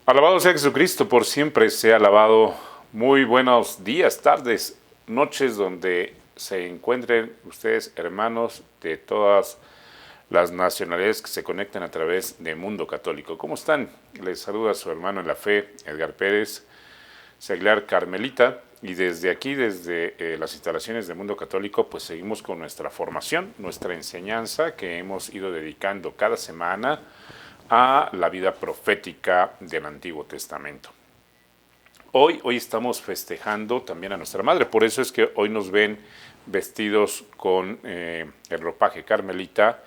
Alabado sea Jesucristo, por siempre sea alabado. Muy buenos días, tardes, noches, donde se encuentren ustedes, hermanos de todas las nacionalidades que se conectan a través de Mundo Católico. ¿Cómo están? Les saluda su hermano en la fe, Edgar Pérez, seglar carmelita, y desde aquí, desde las instalaciones de Mundo Católico, pues seguimos con nuestra formación, nuestra enseñanza que hemos ido dedicando cada semana a la vida profética del Antiguo Testamento. Hoy estamos festejando también a nuestra madre, por eso es que hoy nos ven vestidos con el ropaje carmelita,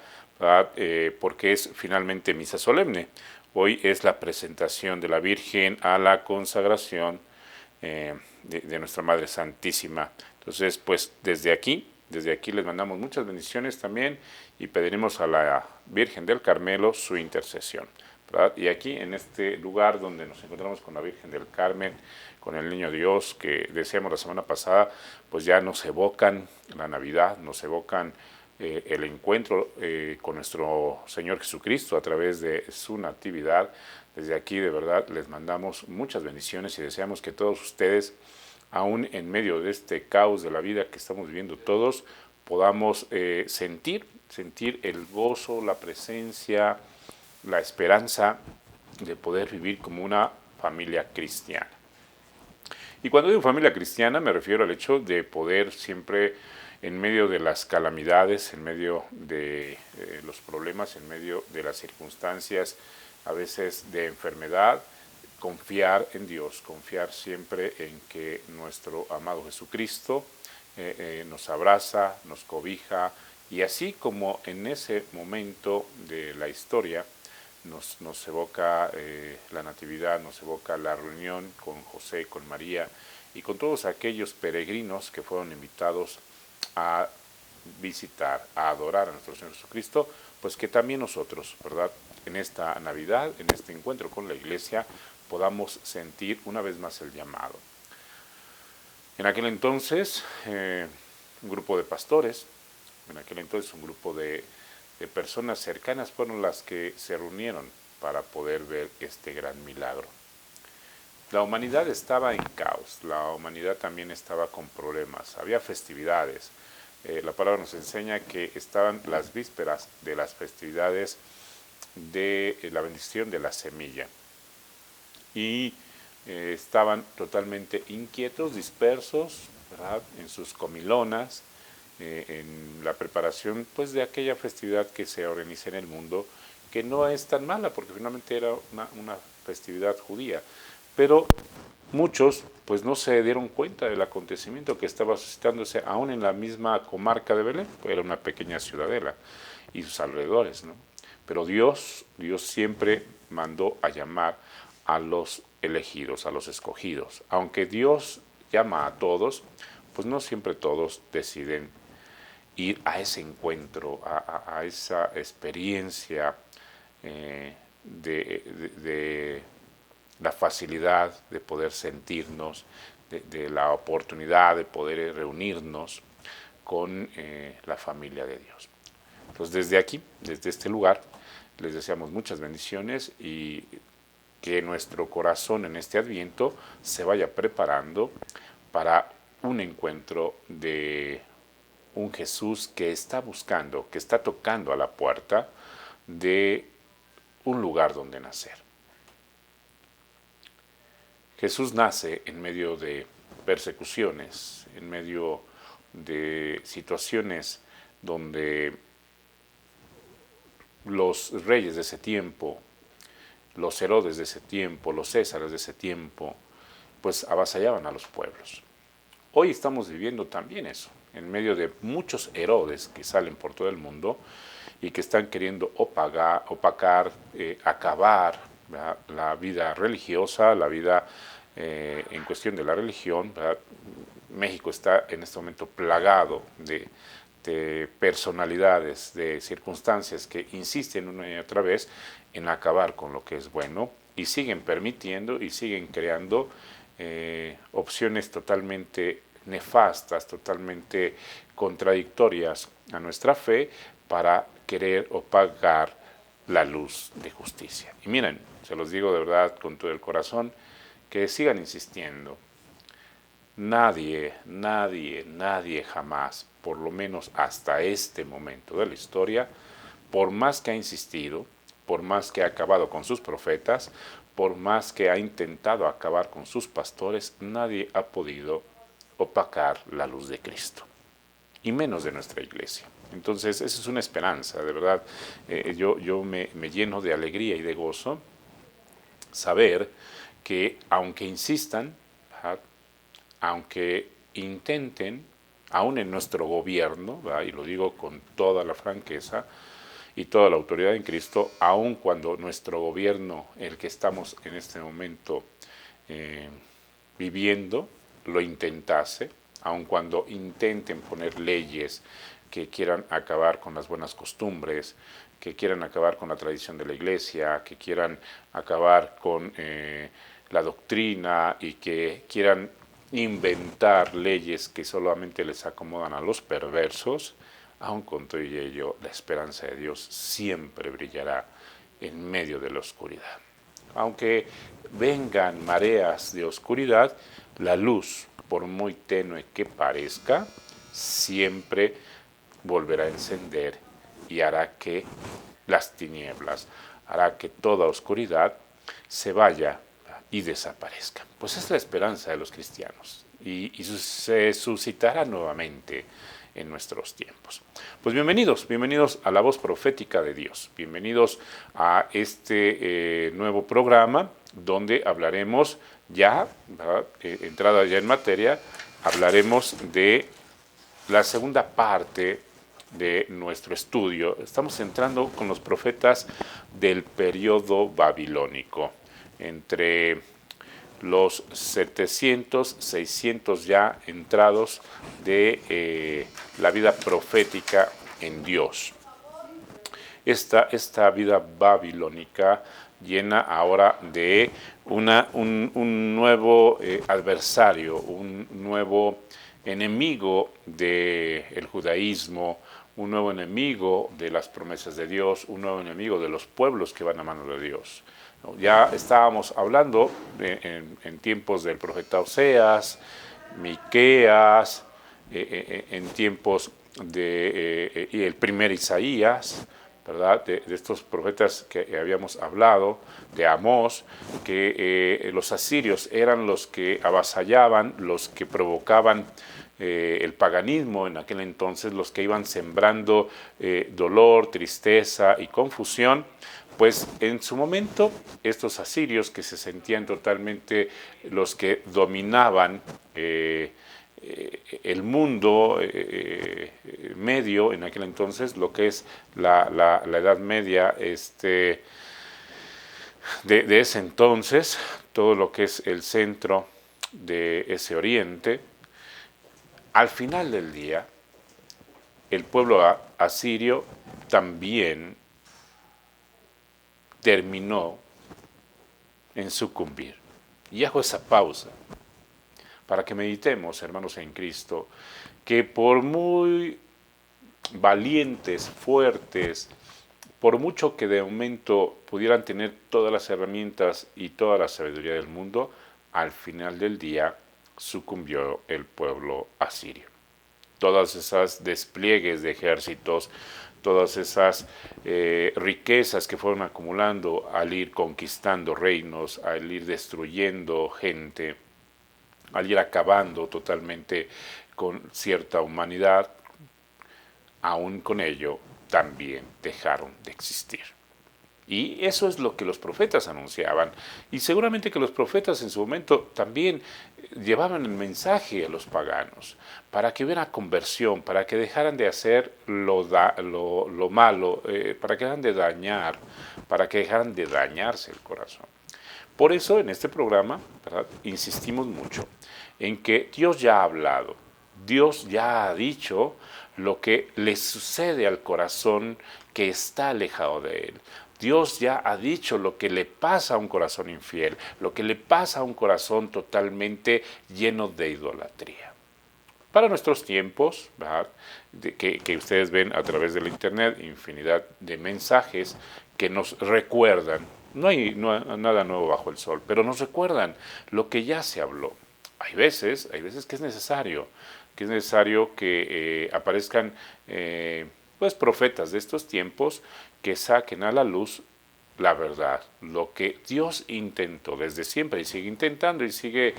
porque es finalmente misa solemne. Hoy es la presentación de la Virgen a la consagración de nuestra Madre Santísima. Entonces, pues desde aquí les mandamos muchas bendiciones también y pediremos a la Virgen del Carmelo su intercesión, ¿verdad? Y aquí en este lugar donde nos encontramos con la Virgen del Carmen, con el Niño Dios que decíamos la semana pasada, pues ya nos evocan la Navidad, nos evocan el encuentro con nuestro Señor Jesucristo a través de su natividad. Desde aquí de verdad les mandamos muchas bendiciones y deseamos que todos ustedes, aún en medio de este caos de la vida que estamos viviendo todos, podamos sentir el gozo, la presencia, la esperanza de poder vivir como una familia cristiana. Y cuando digo familia cristiana me refiero al hecho de poder siempre, en medio de las calamidades, en medio de los problemas, en medio de las circunstancias a veces de enfermedad, confiar en Dios, confiar siempre en que nuestro amado Jesucristo nos abraza, nos cobija, y así como en ese momento de la historia nos evoca la natividad, nos evoca la reunión con José, con María y con todos aquellos peregrinos que fueron invitados a visitar, a adorar a nuestro Señor Jesucristo, pues que también nosotros, ¿verdad?, en esta Navidad, en este encuentro con la Iglesia, podamos sentir una vez más el llamado. En aquel entonces, un grupo de pastores, en aquel entonces un grupo de personas cercanas fueron las que se reunieron para poder ver este gran milagro. La humanidad estaba en caos, la humanidad también estaba con problemas, había festividades. La palabra nos enseña que estaban las vísperas de las festividades de la bendición de la semilla. Y estaban totalmente inquietos, dispersos, ¿verdad?, en sus comilonas, en la preparación pues de aquella festividad que se organiza en el mundo, que no es tan mala porque finalmente era una festividad judía, pero muchos pues no se dieron cuenta del acontecimiento que estaba suscitándose aún en la misma comarca de Belén, era una pequeña ciudadela y sus alrededores, ¿no? Pero Dios siempre mandó a llamar a los elegidos, a los escogidos. Aunque Dios llama a todos, pues no siempre todos deciden ir a ese encuentro, a esa experiencia de la facilidad de poder sentirnos, de la oportunidad de poder reunirnos con la familia de Dios. Entonces desde aquí, desde este lugar, les deseamos muchas bendiciones y que nuestro corazón en este Adviento se vaya preparando para un encuentro de un Jesús que está buscando, que está tocando a la puerta de un lugar donde nacer. Jesús nace en medio de persecuciones, en medio de situaciones donde los reyes de ese tiempo, los Herodes de ese tiempo, los Césares de ese tiempo, pues avasallaban a los pueblos. Hoy estamos viviendo también eso, en medio de muchos Herodes que salen por todo el mundo y que están queriendo opacar, acabar, ¿verdad?, la vida religiosa, la vida en cuestión de la religión, ¿verdad? México está en este momento plagado de personalidades, de circunstancias que insisten una y otra vez en acabar con lo que es bueno y siguen permitiendo y siguen creando opciones totalmente nefastas, totalmente contradictorias a nuestra fe para querer opacar la luz de justicia. Y miren, se los digo de verdad con todo el corazón, que sigan insistiendo. Nadie jamás, por lo menos hasta este momento de la historia, por más que ha insistido, por más que ha acabado con sus profetas, por más que ha intentado acabar con sus pastores, nadie ha podido opacar la luz de Cristo, y menos de nuestra iglesia. Entonces, esa es una esperanza, de verdad. Yo me lleno de alegría y de gozo saber que aunque insistan, ¿verdad?, aunque intenten, aún en nuestro gobierno, ¿verdad?, y lo digo con toda la franqueza y toda la autoridad en Cristo, aun cuando nuestro gobierno, el que estamos en este momento viviendo, lo intentase, aun cuando intenten poner leyes que quieran acabar con las buenas costumbres, que quieran acabar con la tradición de la iglesia, que quieran acabar con la doctrina y que quieran inventar leyes que solamente les acomodan a los perversos, aun con todo ello, la esperanza de Dios siempre brillará en medio de la oscuridad. Aunque vengan mareas de oscuridad, la luz, por muy tenue que parezca, siempre volverá a encender y hará que las tinieblas, hará que toda oscuridad se vaya y desaparezca. Pues es la esperanza de los cristianos y se suscitará nuevamente en nuestros tiempos. Pues bienvenidos a la voz profética de Dios, bienvenidos a este nuevo programa donde hablaremos ya, entrada ya en materia, hablaremos de la segunda parte de nuestro estudio. Estamos entrando con los profetas del periodo babilónico, entre los 700, 600 ya entrados de la vida profética en Dios. Esta vida babilónica llena ahora de un nuevo adversario, un nuevo enemigo del judaísmo, un nuevo enemigo de las promesas de Dios, un nuevo enemigo de los pueblos que van a mano de Dios. Ya estábamos hablando en tiempos del profeta Oseas, Miqueas, en tiempos de el primer Isaías, ¿verdad?, de estos profetas que habíamos hablado, de Amós, que los asirios eran los que avasallaban, los que provocaban el paganismo en aquel entonces, los que iban sembrando dolor, tristeza y confusión. Pues en su momento estos asirios, que se sentían totalmente los que dominaban el mundo medio en aquel entonces, lo que es la Edad Media de ese entonces, todo lo que es el centro de ese oriente, al final del día, el pueblo asirio también terminó en sucumbir. Y hago esa pausa para que meditemos, hermanos en Cristo, que por muy valientes, fuertes, por mucho que de momento pudieran tener todas las herramientas y toda la sabiduría del mundo, al final del día sucumbió el pueblo asirio. Todas esas despliegues de ejércitos, todas esas riquezas que fueron acumulando al ir conquistando reinos, al ir destruyendo gente, al ir acabando totalmente con cierta humanidad, aún con ello también dejaron de existir. Y eso es lo que los profetas anunciaban. Y seguramente que los profetas en su momento también llevaban el mensaje a los paganos, para que hubiera conversión, para que dejaran de hacer lo malo, para que dejaran de dañar, para que dejaran de dañarse el corazón. Por eso en este programa, ¿verdad?, insistimos mucho en que Dios ya ha hablado, Dios ya ha dicho lo que le sucede al corazón que está alejado de Él. Dios ya ha dicho lo que le pasa a un corazón infiel, lo que le pasa a un corazón totalmente lleno de idolatría. Para nuestros tiempos, ¿verdad?, que ustedes ven a través del internet, infinidad de mensajes que nos recuerdan No hay nada nuevo bajo el sol, pero nos recuerdan lo que ya se habló. Hay veces que es necesario que aparezcan pues profetas de estos tiempos que saquen a la luz la verdad, lo que Dios intentó desde siempre y sigue intentando y sigue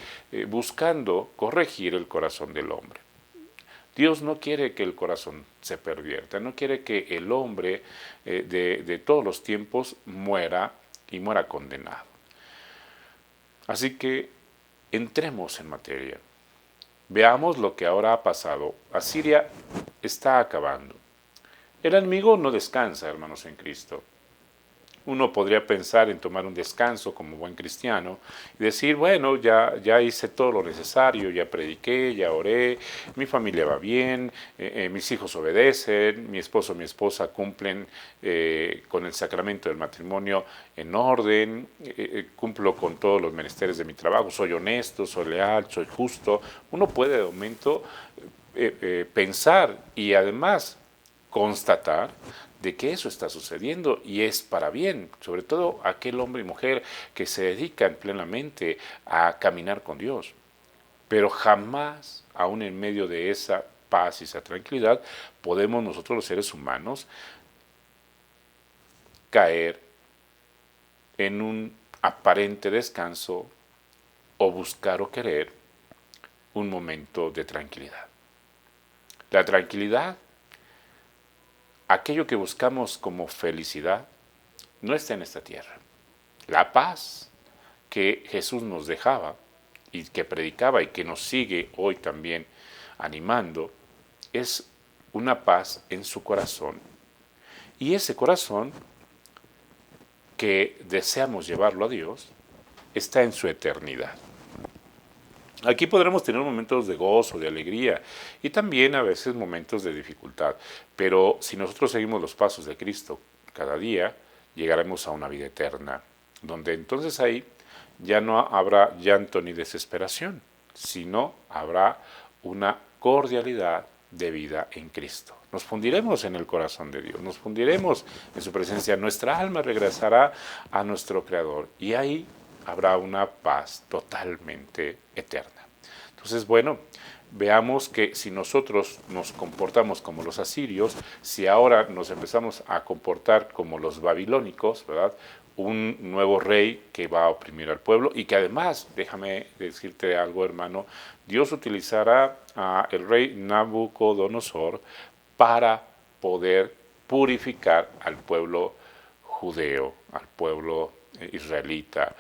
buscando corregir el corazón del hombre. Dios no quiere que el corazón se pervierta, no quiere que el hombre de todos los tiempos muera y muera condenado. Así que entremos en materia. Veamos lo que ahora ha pasado. Asiria está acabando. El enemigo no descansa, hermanos en Cristo. Uno podría pensar en tomar un descanso como buen cristiano y decir, bueno, ya hice todo lo necesario, ya prediqué, ya oré, mi familia va bien, mis hijos obedecen, mi esposo, mi esposa cumplen con el sacramento del matrimonio en orden, cumplo con todos los menesteres de mi trabajo, soy honesto, soy leal, soy justo. Uno puede de momento pensar y además constatar de que eso está sucediendo y es para bien, sobre todo aquel hombre y mujer que se dedican plenamente a caminar con Dios. Pero jamás, aún en medio de esa paz y esa tranquilidad, podemos nosotros los seres humanos caer en un aparente descanso o buscar o querer un momento de tranquilidad. La tranquilidad, aquello que buscamos como felicidad, no está en esta tierra. La paz que Jesús nos dejaba y que predicaba y que nos sigue hoy también animando, es una paz en su corazón. Y ese corazón que deseamos llevarlo a Dios está en su eternidad. Aquí podremos tener momentos de gozo, de alegría y también a veces momentos de dificultad, pero si nosotros seguimos los pasos de Cristo cada día, llegaremos a una vida eterna, donde entonces ahí ya no habrá llanto ni desesperación, sino habrá una cordialidad de vida en Cristo. Nos fundiremos en el corazón de Dios, nos fundiremos en su presencia, nuestra alma regresará a nuestro Creador y ahí habrá una paz totalmente eterna. Entonces, bueno, veamos que si nosotros nos comportamos como los asirios, si ahora nos empezamos a comportar como los babilónicos, ¿verdad? Un nuevo rey que va a oprimir al pueblo y que además, déjame decirte algo, hermano, Dios utilizará al rey Nabucodonosor para poder purificar al pueblo judeo, al pueblo israelita.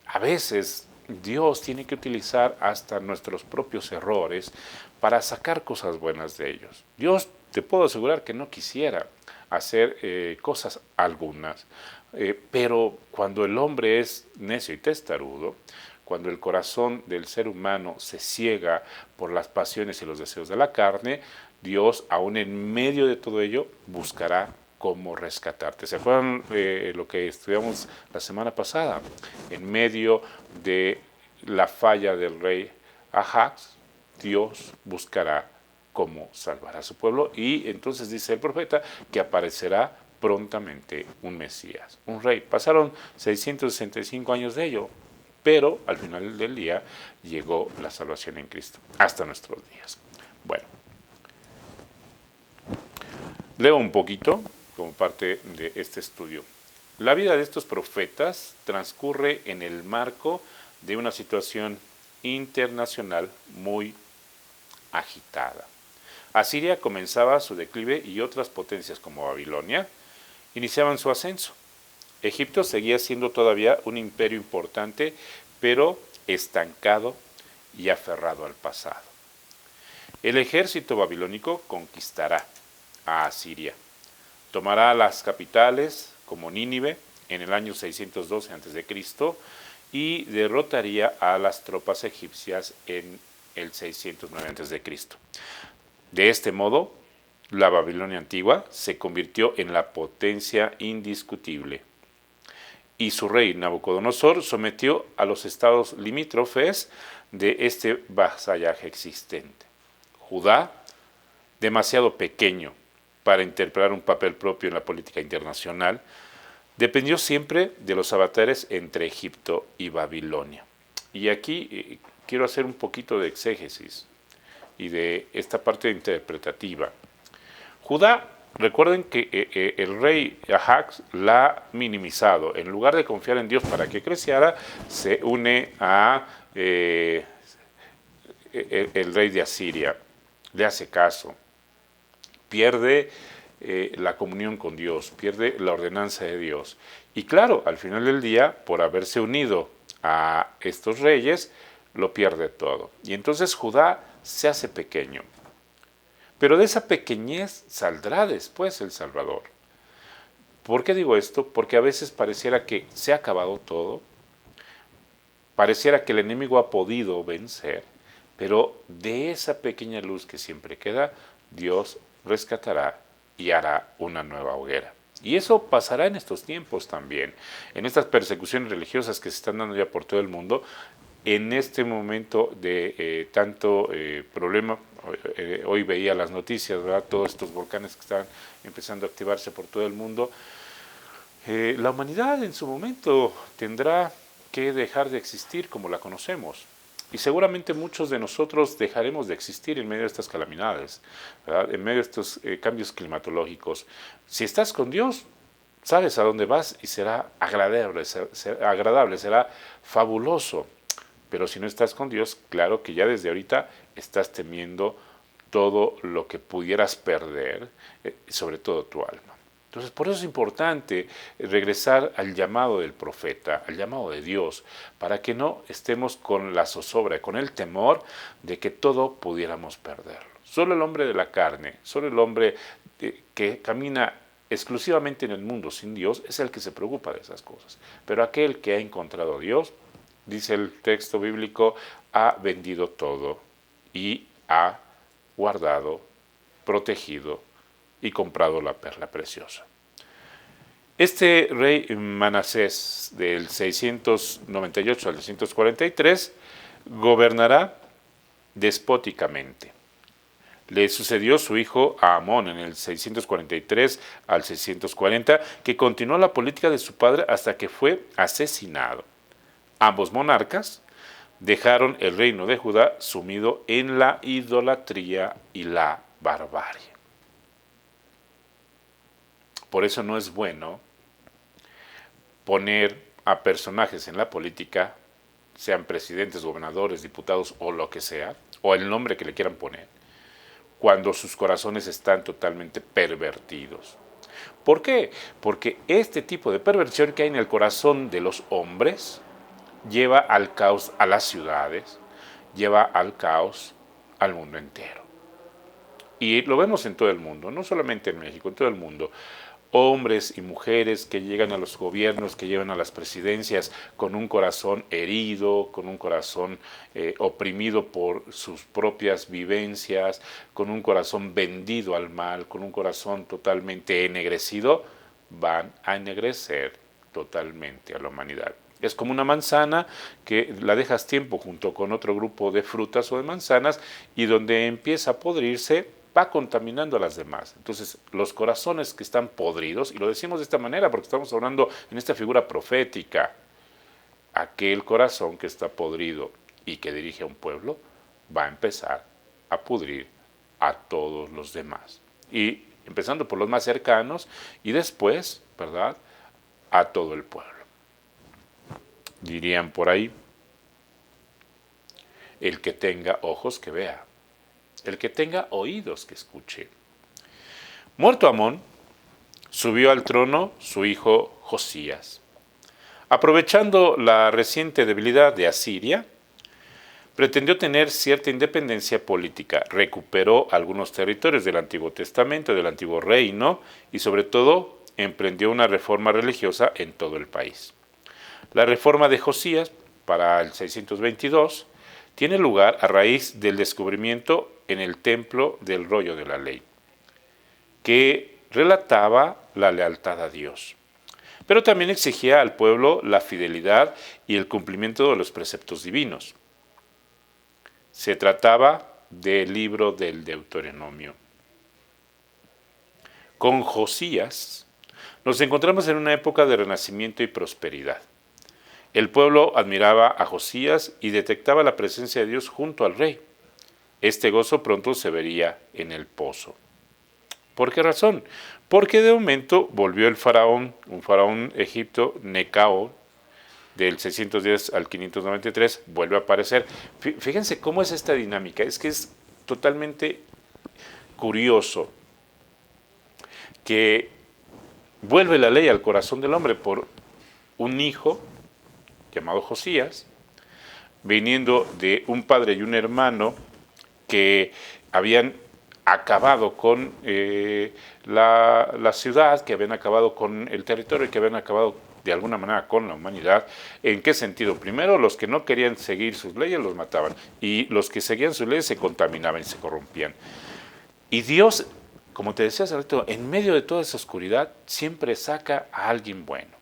A veces Dios tiene que utilizar hasta nuestros propios errores para sacar cosas buenas de ellos. Dios, te puedo asegurar que no quisiera hacer cosas algunas, pero cuando el hombre es necio y testarudo, cuando el corazón del ser humano se ciega por las pasiones y los deseos de la carne, Dios, aún en medio de todo ello, buscará cómo rescatarte. ¿Se acuerdan lo que estudiamos la semana pasada? En medio de la falla del rey Ahax, Dios buscará cómo salvar a su pueblo y entonces dice el profeta que aparecerá prontamente un Mesías, un rey. Pasaron 665 años de ello, pero al final del día llegó la salvación en Cristo, hasta nuestros días. Bueno, leo un poquito como parte de este estudio. La vida de estos profetas transcurre en el marco de una situación internacional muy agitada. Asiria comenzaba su declive y otras potencias como Babilonia iniciaban su ascenso. Egipto seguía siendo todavía un imperio importante, pero estancado y aferrado al pasado. El ejército babilónico conquistará a Asiria. Tomará las capitales como Nínive en el año 612 a.C. y derrotaría a las tropas egipcias en el 609 a.C. De este modo, la Babilonia antigua se convirtió en la potencia indiscutible y su rey Nabucodonosor sometió a los estados limítrofes de este vasallaje existente. Judá, demasiado pequeño para interpretar un papel propio en la política internacional, Dependió siempre de los avatares entre Egipto y Babilonia. Y aquí quiero hacer un poquito de exégesis y de esta parte interpretativa. Judá, recuerden que el rey Ahax la ha minimizado. En lugar de confiar en Dios para que creciera, se une a el rey de Asiria. Le hace caso. Pierde la comunión con Dios, pierde la ordenanza de Dios. Y claro, al final del día, por haberse unido a estos reyes, lo pierde todo. Y entonces Judá se hace pequeño. Pero de esa pequeñez saldrá después el Salvador. ¿Por qué digo esto? Porque a veces pareciera que se ha acabado todo, pareciera que el enemigo ha podido vencer, pero de esa pequeña luz que siempre queda, Dios rescatará y hará una nueva hoguera. Y eso pasará en estos tiempos también, en estas persecuciones religiosas que se están dando ya por todo el mundo, en este momento de tanto problema. Hoy veía las noticias, ¿verdad? Todos estos volcanes que están empezando a activarse por todo el mundo. La humanidad en su momento tendrá que dejar de existir como la conocemos. Y seguramente muchos de nosotros dejaremos de existir en medio de estas calamidades, ¿verdad? En medio de estos cambios climatológicos. Si estás con Dios, sabes a dónde vas y será agradable, será fabuloso. Pero si no estás con Dios, claro que ya desde ahorita estás temiendo todo lo que pudieras perder, sobre todo tu alma. Entonces, por eso es importante regresar al llamado del profeta, al llamado de Dios, para que no estemos con la zozobra, con el temor de que todo pudiéramos perderlo. Solo el hombre de la carne, solo el hombre que camina exclusivamente en el mundo sin Dios es el que se preocupa de esas cosas. Pero aquel que ha encontrado a Dios, dice el texto bíblico, ha vendido todo y ha guardado, protegido y comprado la perla preciosa. Este rey Manasés del 698 al 643 gobernará despóticamente. Le sucedió su hijo Amón en el 643 al 640, que continuó la política de su padre hasta que fue asesinado. Ambos monarcas dejaron el reino de Judá sumido en la idolatría y la barbarie. Por eso no es bueno poner a personajes en la política, sean presidentes, gobernadores, diputados o lo que sea, o el nombre que le quieran poner, cuando sus corazones están totalmente pervertidos. ¿Por qué? Porque este tipo de perversión que hay en el corazón de los hombres lleva al caos a las ciudades, lleva al caos al mundo entero. Y lo vemos en todo el mundo, no solamente en México, en todo el mundo. Hombres y mujeres que llegan a los gobiernos, que llegan a las presidencias con un corazón herido, con un corazón oprimido por sus propias vivencias, con un corazón vendido al mal, con un corazón totalmente ennegrecido, van a ennegrecer totalmente a la humanidad. Es como una manzana que la dejas tiempo junto con otro grupo de frutas o de manzanas y donde empieza a podrirse, va contaminando a las demás. Entonces, los corazones que están podridos, y lo decimos de esta manera porque estamos hablando en esta figura profética, aquel corazón que está podrido y que dirige a un pueblo, va a empezar a pudrir a todos los demás. Y empezando por los más cercanos y después, ¿verdad?, a todo el pueblo. Dirían por ahí, el que tenga ojos que vea, el que tenga oídos que escuche. Muerto Amón, subió al trono su hijo Josías. Aprovechando la reciente debilidad de Asiria, pretendió tener cierta independencia política, recuperó algunos territorios del Antiguo Testamento, del Antiguo Reino, y sobre todo emprendió una reforma religiosa en todo el país. La reforma de Josías, para el 622, tiene lugar a raíz del descubrimiento en el templo del rollo de la ley, que relataba la lealtad a Dios, pero también exigía al pueblo la fidelidad y el cumplimiento de los preceptos divinos. Se trataba del libro del Deuteronomio. Con Josías, Nos encontramos en una época de renacimiento y prosperidad. El pueblo admiraba a Josías y detectaba la presencia de Dios junto al rey. Este gozo pronto se vería en el pozo. ¿Por qué razón? Porque de momento volvió el faraón, un faraón egipto, Necao, del 610 al 593, vuelve a aparecer. Fíjense cómo es esta dinámica, es que es totalmente curioso que vuelve la ley al corazón del hombre por un hijo llamado Josías, viniendo de un padre y un hermano que habían acabado con la ciudad, que habían acabado con el territorio, que habían acabado de alguna manera con la humanidad. ¿En qué sentido? Primero, los que no querían seguir sus leyes los mataban, y los que seguían sus leyes se contaminaban y se corrompían. Y Dios, como te decía hace rato, en medio de toda esa oscuridad, siempre saca a alguien bueno.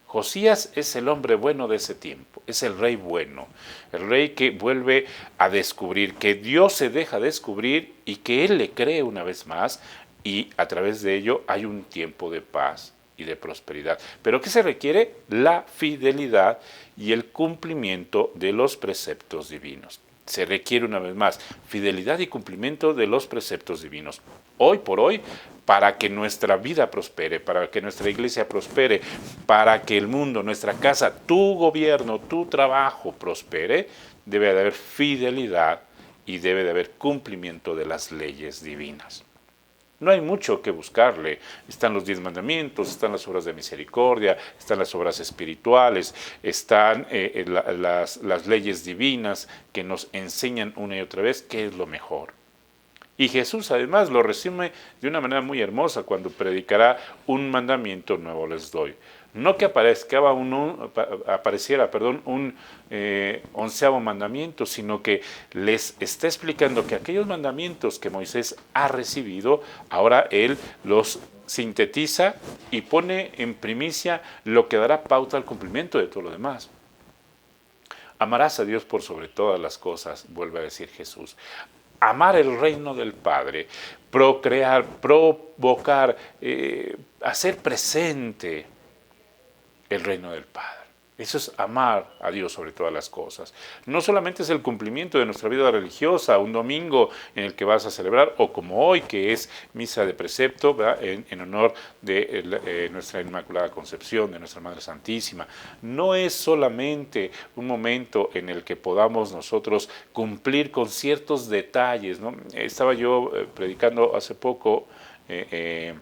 Josías es el hombre bueno de ese tiempo, es el rey bueno, el rey que vuelve a descubrir, que Dios se deja descubrir y que Él le cree una vez más, y a través de ello hay un tiempo de paz y de prosperidad. ¿Pero qué se requiere? La fidelidad y el cumplimiento de los preceptos divinos. Se requiere una vez más fidelidad y cumplimiento de los preceptos divinos. Hoy por hoy, para que nuestra vida prospere, para que nuestra iglesia prospere, para que el mundo, nuestra casa, tu gobierno, tu trabajo prospere, debe de haber fidelidad y debe de haber cumplimiento de las leyes divinas. No hay mucho que buscarle. Están los 10 mandamientos, están las obras de misericordia, están las obras espirituales, están las leyes divinas que nos enseñan una y otra vez qué es lo mejor. Y Jesús además lo resume de una manera muy hermosa cuando predicará: un mandamiento nuevo les doy. No que apareciera un 11º mandamiento, sino que les está explicando que aquellos mandamientos que Moisés ha recibido, ahora él los sintetiza y pone en primicia lo que dará pauta al cumplimiento de todo lo demás. Amarás a Dios por sobre todas las cosas, vuelve a decir Jesús. Amar el reino del Padre, procrear, provocar, hacer presente el reino del Padre. Eso es amar a Dios sobre todas las cosas. No solamente es el cumplimiento de nuestra vida religiosa, un domingo en el que vas a celebrar, o como hoy, que es misa de precepto, en honor de nuestra Inmaculada Concepción, de nuestra Madre Santísima. No es solamente un momento en el que podamos nosotros cumplir con ciertos detalles, ¿no? Estaba yo predicando hace poco en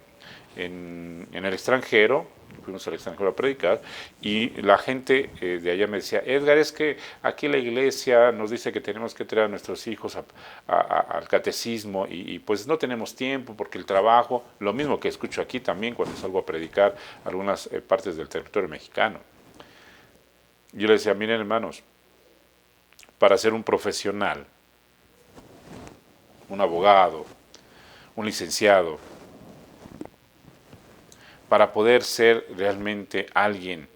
el extranjero. Fuimos al extranjero a predicar, y la gente de allá me decía: Edgar, es que aquí la iglesia nos dice que tenemos que traer a nuestros hijos al catecismo, y pues no tenemos tiempo porque el trabajo, lo mismo que escucho aquí también cuando salgo a predicar algunas partes del territorio mexicano. Yo les decía: miren, hermanos, para ser un profesional, un abogado, un licenciado, para poder ser realmente alguien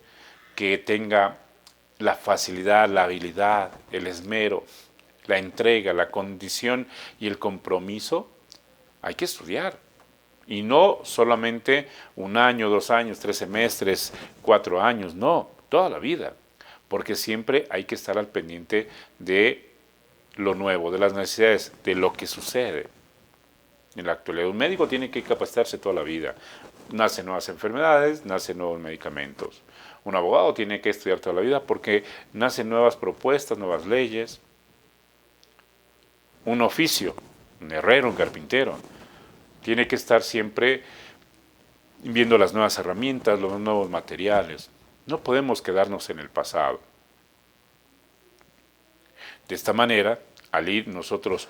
que tenga la facilidad, la habilidad, el esmero, la entrega, la condición y el compromiso, hay que estudiar. Y no solamente 1 año, 2 años, 3 semestres, 4 años, no, toda la vida. Porque siempre hay que estar al pendiente de lo nuevo, de las necesidades, de lo que sucede. En la actualidad, un médico tiene que capacitarse toda la vida. Nacen nuevas enfermedades, nacen nuevos medicamentos. Un abogado tiene que estudiar toda la vida porque nacen nuevas propuestas, nuevas leyes. Un oficio, un herrero, un carpintero, tiene que estar siempre viendo las nuevas herramientas, los nuevos materiales. No podemos quedarnos en el pasado. De esta manera, al ir nosotros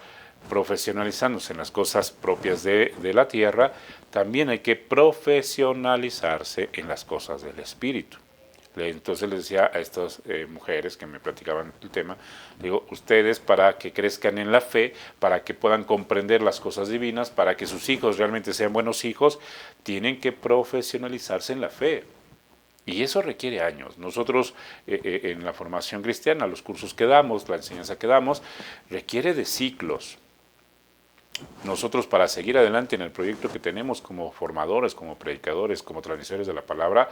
profesionalizándose en las cosas propias de la tierra, también hay que profesionalizarse en las cosas del espíritu. Entonces les decía a estas mujeres que me platicaban el tema, digo: ustedes, para que crezcan en la fe, para que puedan comprender las cosas divinas, para que sus hijos realmente sean buenos hijos, tienen que profesionalizarse en la fe. Y eso requiere años. Nosotros en la formación cristiana, los cursos que damos, la enseñanza que damos, requiere de ciclos. nosotros para seguir adelante en el proyecto que tenemos como formadores, como predicadores, como transmisores de la palabra,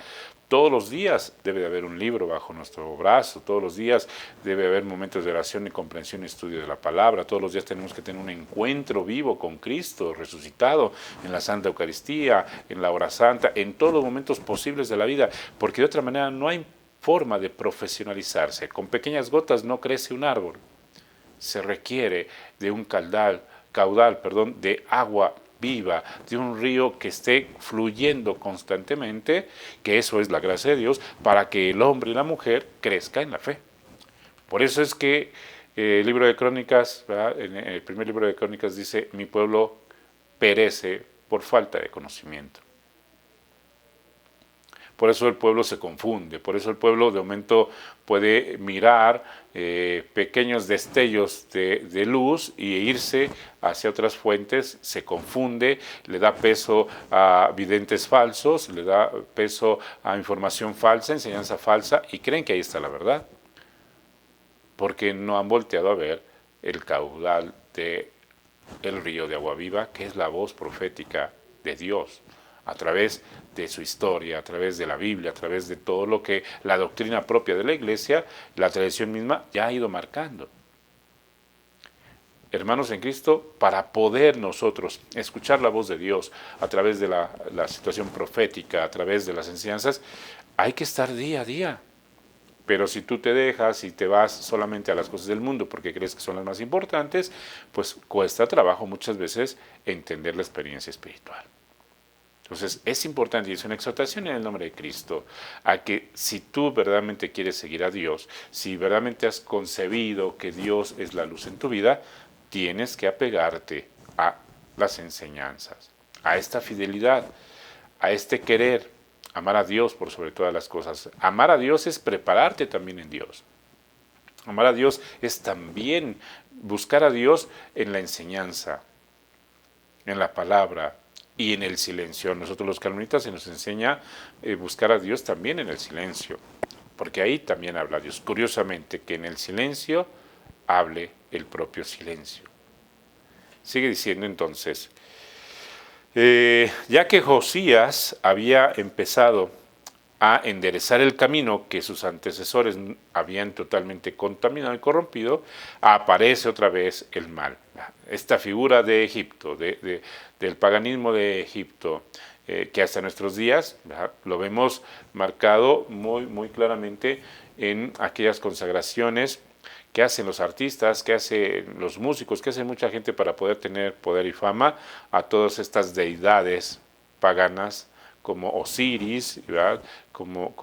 todos los días debe de haber un libro bajo nuestro brazo, todos los días debe haber momentos de oración y comprensión y estudio de la palabra, todos los días tenemos que tener un encuentro vivo con Cristo resucitado en la Santa Eucaristía, en la hora santa, en todos los momentos posibles de la vida, porque de otra manera no hay forma de profesionalizarse. Con pequeñas gotas no crece un árbol. Se requiere de un caudal de agua viva, de un río que esté fluyendo constantemente, que eso es la gracia de Dios, para que el hombre y la mujer crezcan en la fe. Por eso es que el libro de Crónicas, ¿verdad? En el primer libro de Crónicas dice, mi pueblo perece por falta de conocimiento. Por eso el pueblo se confunde, por eso el pueblo de momento puede mirar pequeños destellos de luz y irse hacia otras fuentes, se confunde, le da peso a videntes falsos, le da peso a información falsa, enseñanza falsa, y creen que ahí está la verdad, porque no han volteado a ver el caudal del río de agua viva, que es la voz profética de Dios, a través de su historia, a través de la Biblia, a través de todo lo que la doctrina propia de la Iglesia, la tradición misma, ya ha ido marcando. Hermanos en Cristo, para poder nosotros escuchar la voz de Dios a través de la situación profética, a través de las enseñanzas, hay que estar día a día. Pero si tú te dejas y te vas solamente a las cosas del mundo porque crees que son las más importantes, pues cuesta trabajo muchas veces entender la experiencia espiritual. Entonces es importante, y es una exhortación en el nombre de Cristo, a que si tú verdaderamente quieres seguir a Dios, si verdaderamente has concebido que Dios es la luz en tu vida, tienes que apegarte a las enseñanzas, a esta fidelidad, a este querer, amar a Dios por sobre todas las cosas. Amar a Dios es prepararte también en Dios. Amar a Dios es también buscar a Dios en la enseñanza, en la palabra, y en el silencio. Nosotros los carmelitas se nos enseña buscar a Dios también en el silencio, porque ahí también habla Dios. Curiosamente, que en el silencio hable el propio silencio. Sigue diciendo entonces, ya que Josías había empezado a enderezar el camino que sus antecesores habían totalmente contaminado y corrompido, aparece otra vez el mal. Esta figura de Egipto, del paganismo de Egipto, que hasta nuestros días lo vemos marcado muy claramente en aquellas consagraciones que hacen los artistas, que hacen los músicos, que hacen mucha gente para poder tener poder y fama a todas estas deidades paganas, como Osiris, ¿verdad? como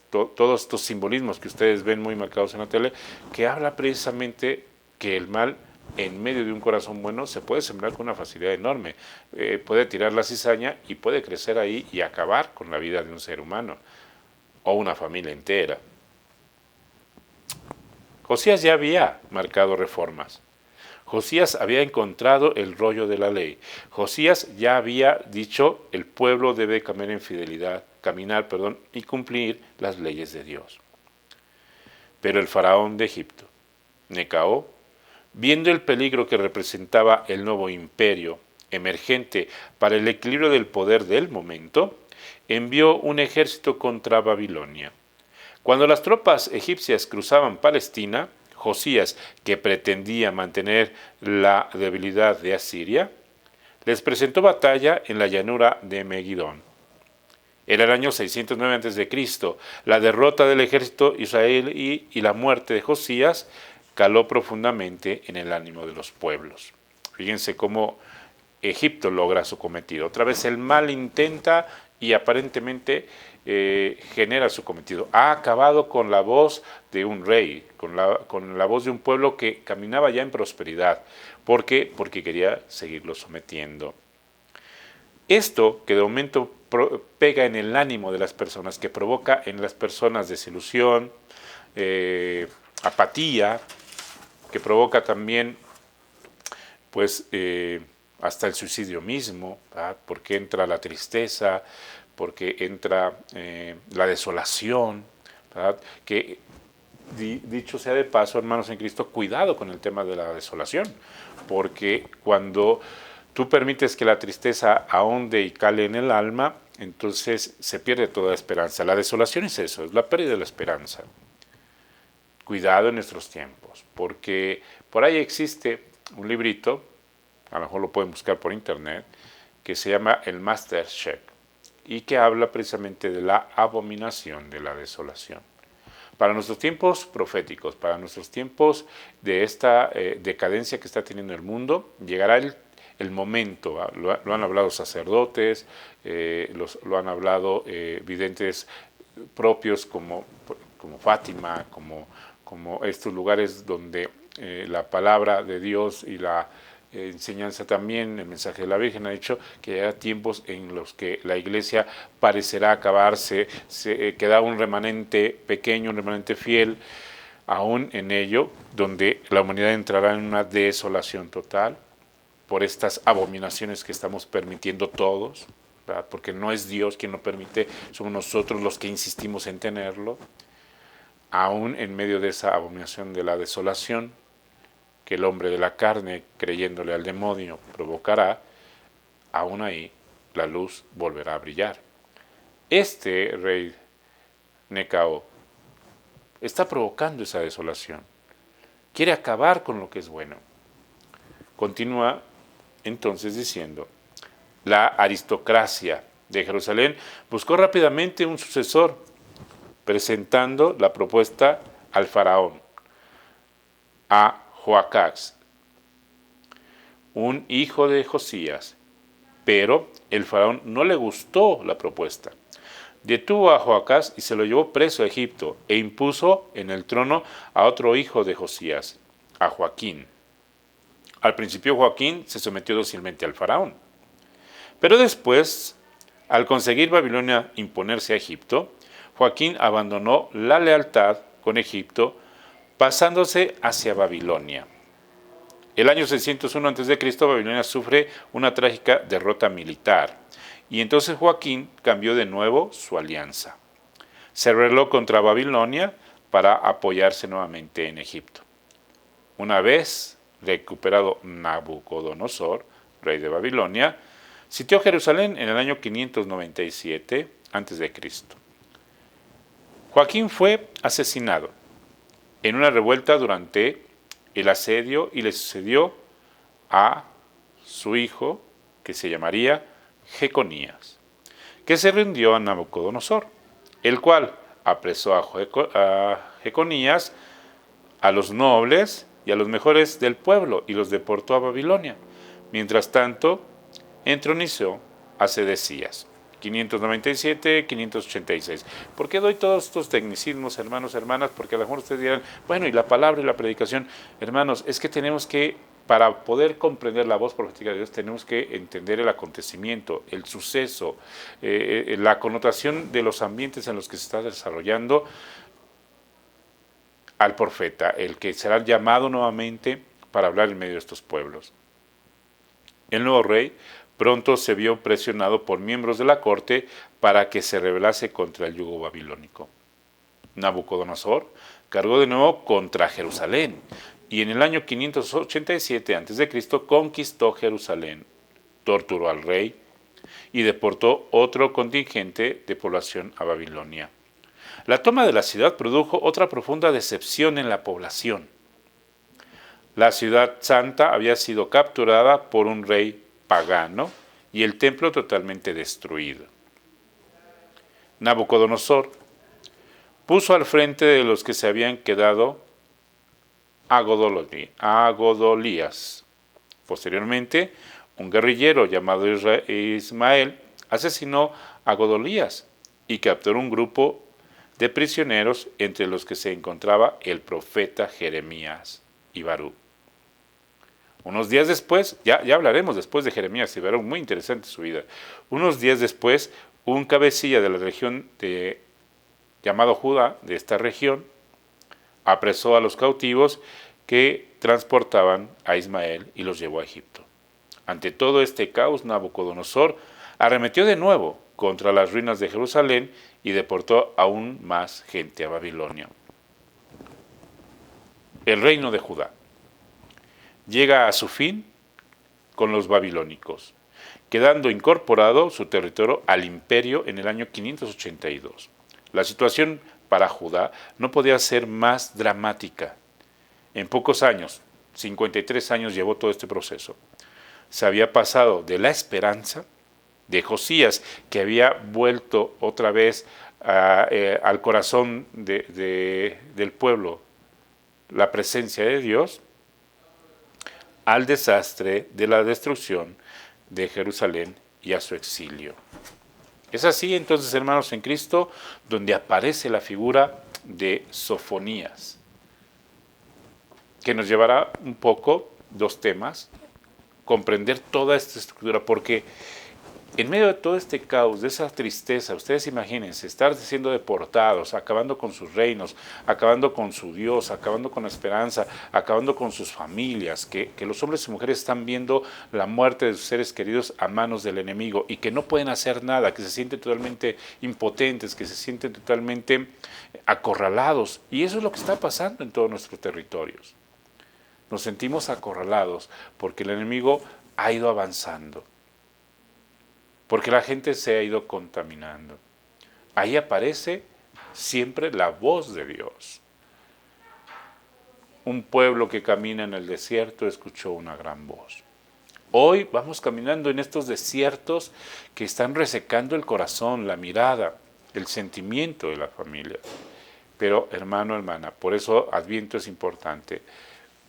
todos estos simbolismos que ustedes ven muy marcados en la tele, que habla precisamente que el mal en medio de un corazón bueno se puede sembrar con una facilidad enorme, puede tirar la cizaña y puede crecer ahí y acabar con la vida de un ser humano o una familia entera. Josías ya había marcado reformas. Josías había encontrado el rollo de la ley. Josías ya había dicho, el pueblo debe caminar y cumplir las leyes de Dios. Pero el faraón de Egipto, Necao, viendo el peligro que representaba el nuevo imperio emergente para el equilibrio del poder del momento, envió un ejército contra Babilonia. Cuando las tropas egipcias cruzaban Palestina, Josías, que pretendía mantener la debilidad de Asiria, les presentó batalla en la llanura de Megidón. Era el año 609 a.C. La derrota del ejército israelí y la muerte de Josías caló profundamente en el ánimo de los pueblos. Fíjense cómo Egipto logra su cometido. Otra vez el mal intenta y aparentemente genera su cometido. Ha acabado con la voz de un rey, con la voz de un pueblo que caminaba ya en prosperidad. ¿Por qué? Porque quería seguirlo sometiendo. Esto que de momento pega en el ánimo de las personas, que provoca en las personas desilusión, apatía, que provoca también pues hasta el suicidio mismo, ¿verdad? Porque entra la tristeza, porque entra la desolación, ¿verdad? Que dicho sea de paso, hermanos en Cristo, cuidado con el tema de la desolación, porque cuando tú permites que la tristeza ahonde y cale en el alma, entonces se pierde toda esperanza. La desolación es eso, es la pérdida de la esperanza. Cuidado en nuestros tiempos, porque por ahí existe un librito, a lo mejor lo pueden buscar por internet, que se llama El Master Check y que habla precisamente de la abominación de la desolación. Para nuestros tiempos proféticos, para nuestros tiempos de esta decadencia que está teniendo el mundo, llegará el momento, lo han hablado sacerdotes, lo han hablado videntes propios como Fátima, como estos lugares donde la palabra de Dios y la enseñanza también, el mensaje de la Virgen ha dicho que habrá tiempos en los que la iglesia parecerá acabarse, queda un remanente pequeño, un remanente fiel, aún en ello, donde la humanidad entrará en una desolación total por estas abominaciones que estamos permitiendo todos, ¿verdad? Porque no es Dios quien lo permite, somos nosotros los que insistimos en tenerlo, aún en medio de esa abominación de la desolación, que el hombre de la carne, creyéndole al demonio, provocará, aún ahí la luz volverá a brillar. Este rey Necao está provocando esa desolación. Quiere acabar con lo que es bueno. Continúa entonces diciendo, la aristocracia de Jerusalén buscó rápidamente un sucesor, presentando la propuesta al faraón, a Joacás, un hijo de Josías, pero el faraón no le gustó la propuesta. Detuvo a Joacás y se lo llevó preso a Egipto e impuso en el trono a otro hijo de Josías, a Joaquín. Al principio Joaquín se sometió dócilmente al faraón, pero después, al conseguir Babilonia imponerse a Egipto, Joaquín abandonó la lealtad con Egipto, pasándose hacia Babilonia. El año 601 a.C., Babilonia sufre una trágica derrota militar, y entonces Joaquín cambió de nuevo su alianza. Se rebeló contra Babilonia para apoyarse nuevamente en Egipto. Una vez recuperado Nabucodonosor, rey de Babilonia, sitió Jerusalén en el año 597 a.C. Joaquín fue asesinado en una revuelta durante el asedio y le sucedió a su hijo, que se llamaría Jeconías, que se rindió a Nabucodonosor, el cual apresó a Jeconías, a los nobles y a los mejores del pueblo y los deportó a Babilonia. Mientras tanto, entronizó a Sedecías. 597, 586. ¿Por qué doy todos estos tecnicismos, hermanos, hermanas? Porque a lo mejor ustedes dirán, bueno, y la palabra y la predicación, hermanos, es que tenemos que, para poder comprender la voz profética de Dios, tenemos que entender el acontecimiento, el suceso, la connotación de los ambientes en los que se está desarrollando al profeta, el que será llamado nuevamente para hablar en medio de estos pueblos. El nuevo rey pronto se vio presionado por miembros de la corte para que se rebelase contra el yugo babilónico. Nabucodonosor cargó de nuevo contra Jerusalén y en el año 587 a.C. conquistó Jerusalén, torturó al rey y deportó otro contingente de población a Babilonia. La toma de la ciudad produjo otra profunda decepción en la población. La ciudad santa había sido capturada por un rey pagano y el templo totalmente destruido. Nabucodonosor puso al frente de los que se habían quedado a Godolías. Posteriormente, un guerrillero llamado Ismael asesinó a Godolías y capturó un grupo de prisioneros entre los que se encontraba el profeta Jeremías y Barú. Unos días después, ya hablaremos después de Jeremías y Barú, muy interesante su vida. Unos días después, un cabecilla de la región llamado Judá, de esta región, apresó a los cautivos que transportaban a Ismael y los llevó a Egipto. Ante todo este caos, Nabucodonosor arremetió de nuevo contra las ruinas de Jerusalén y deportó aún más gente a Babilonia. el reino de Judá llega a su fin con los babilónicos, quedando incorporado su territorio al imperio en el año 582. La situación para Judá no podía ser más dramática. En pocos años, 53 años llevó todo este proceso, se había pasado de la esperanza de Josías, que había vuelto otra vez al corazón del pueblo la presencia de Dios, al desastre de la destrucción de Jerusalén y a su exilio. Es así entonces, hermanos en Cristo, donde aparece la figura de Sofonías, que nos llevará un poco, dos temas, comprender toda esta estructura, porque en medio de todo este caos, de esa tristeza, ustedes imagínense, estar siendo deportados, acabando con sus reinos, acabando con su Dios, acabando con la esperanza, acabando con sus familias, que los hombres y mujeres están viendo la muerte de sus seres queridos a manos del enemigo y que no pueden hacer nada, que se sienten totalmente impotentes, que se sienten totalmente acorralados. Y eso es lo que está pasando en todos nuestros territorios. Nos sentimos acorralados porque el enemigo ha ido avanzando, porque la gente se ha ido contaminando. Ahí aparece siempre la voz de Dios. Un pueblo que camina en el desierto escuchó una gran voz. Hoy vamos caminando en estos desiertos que están resecando el corazón, la mirada, el sentimiento de la familia. Pero hermano, hermana, por eso Adviento es importante.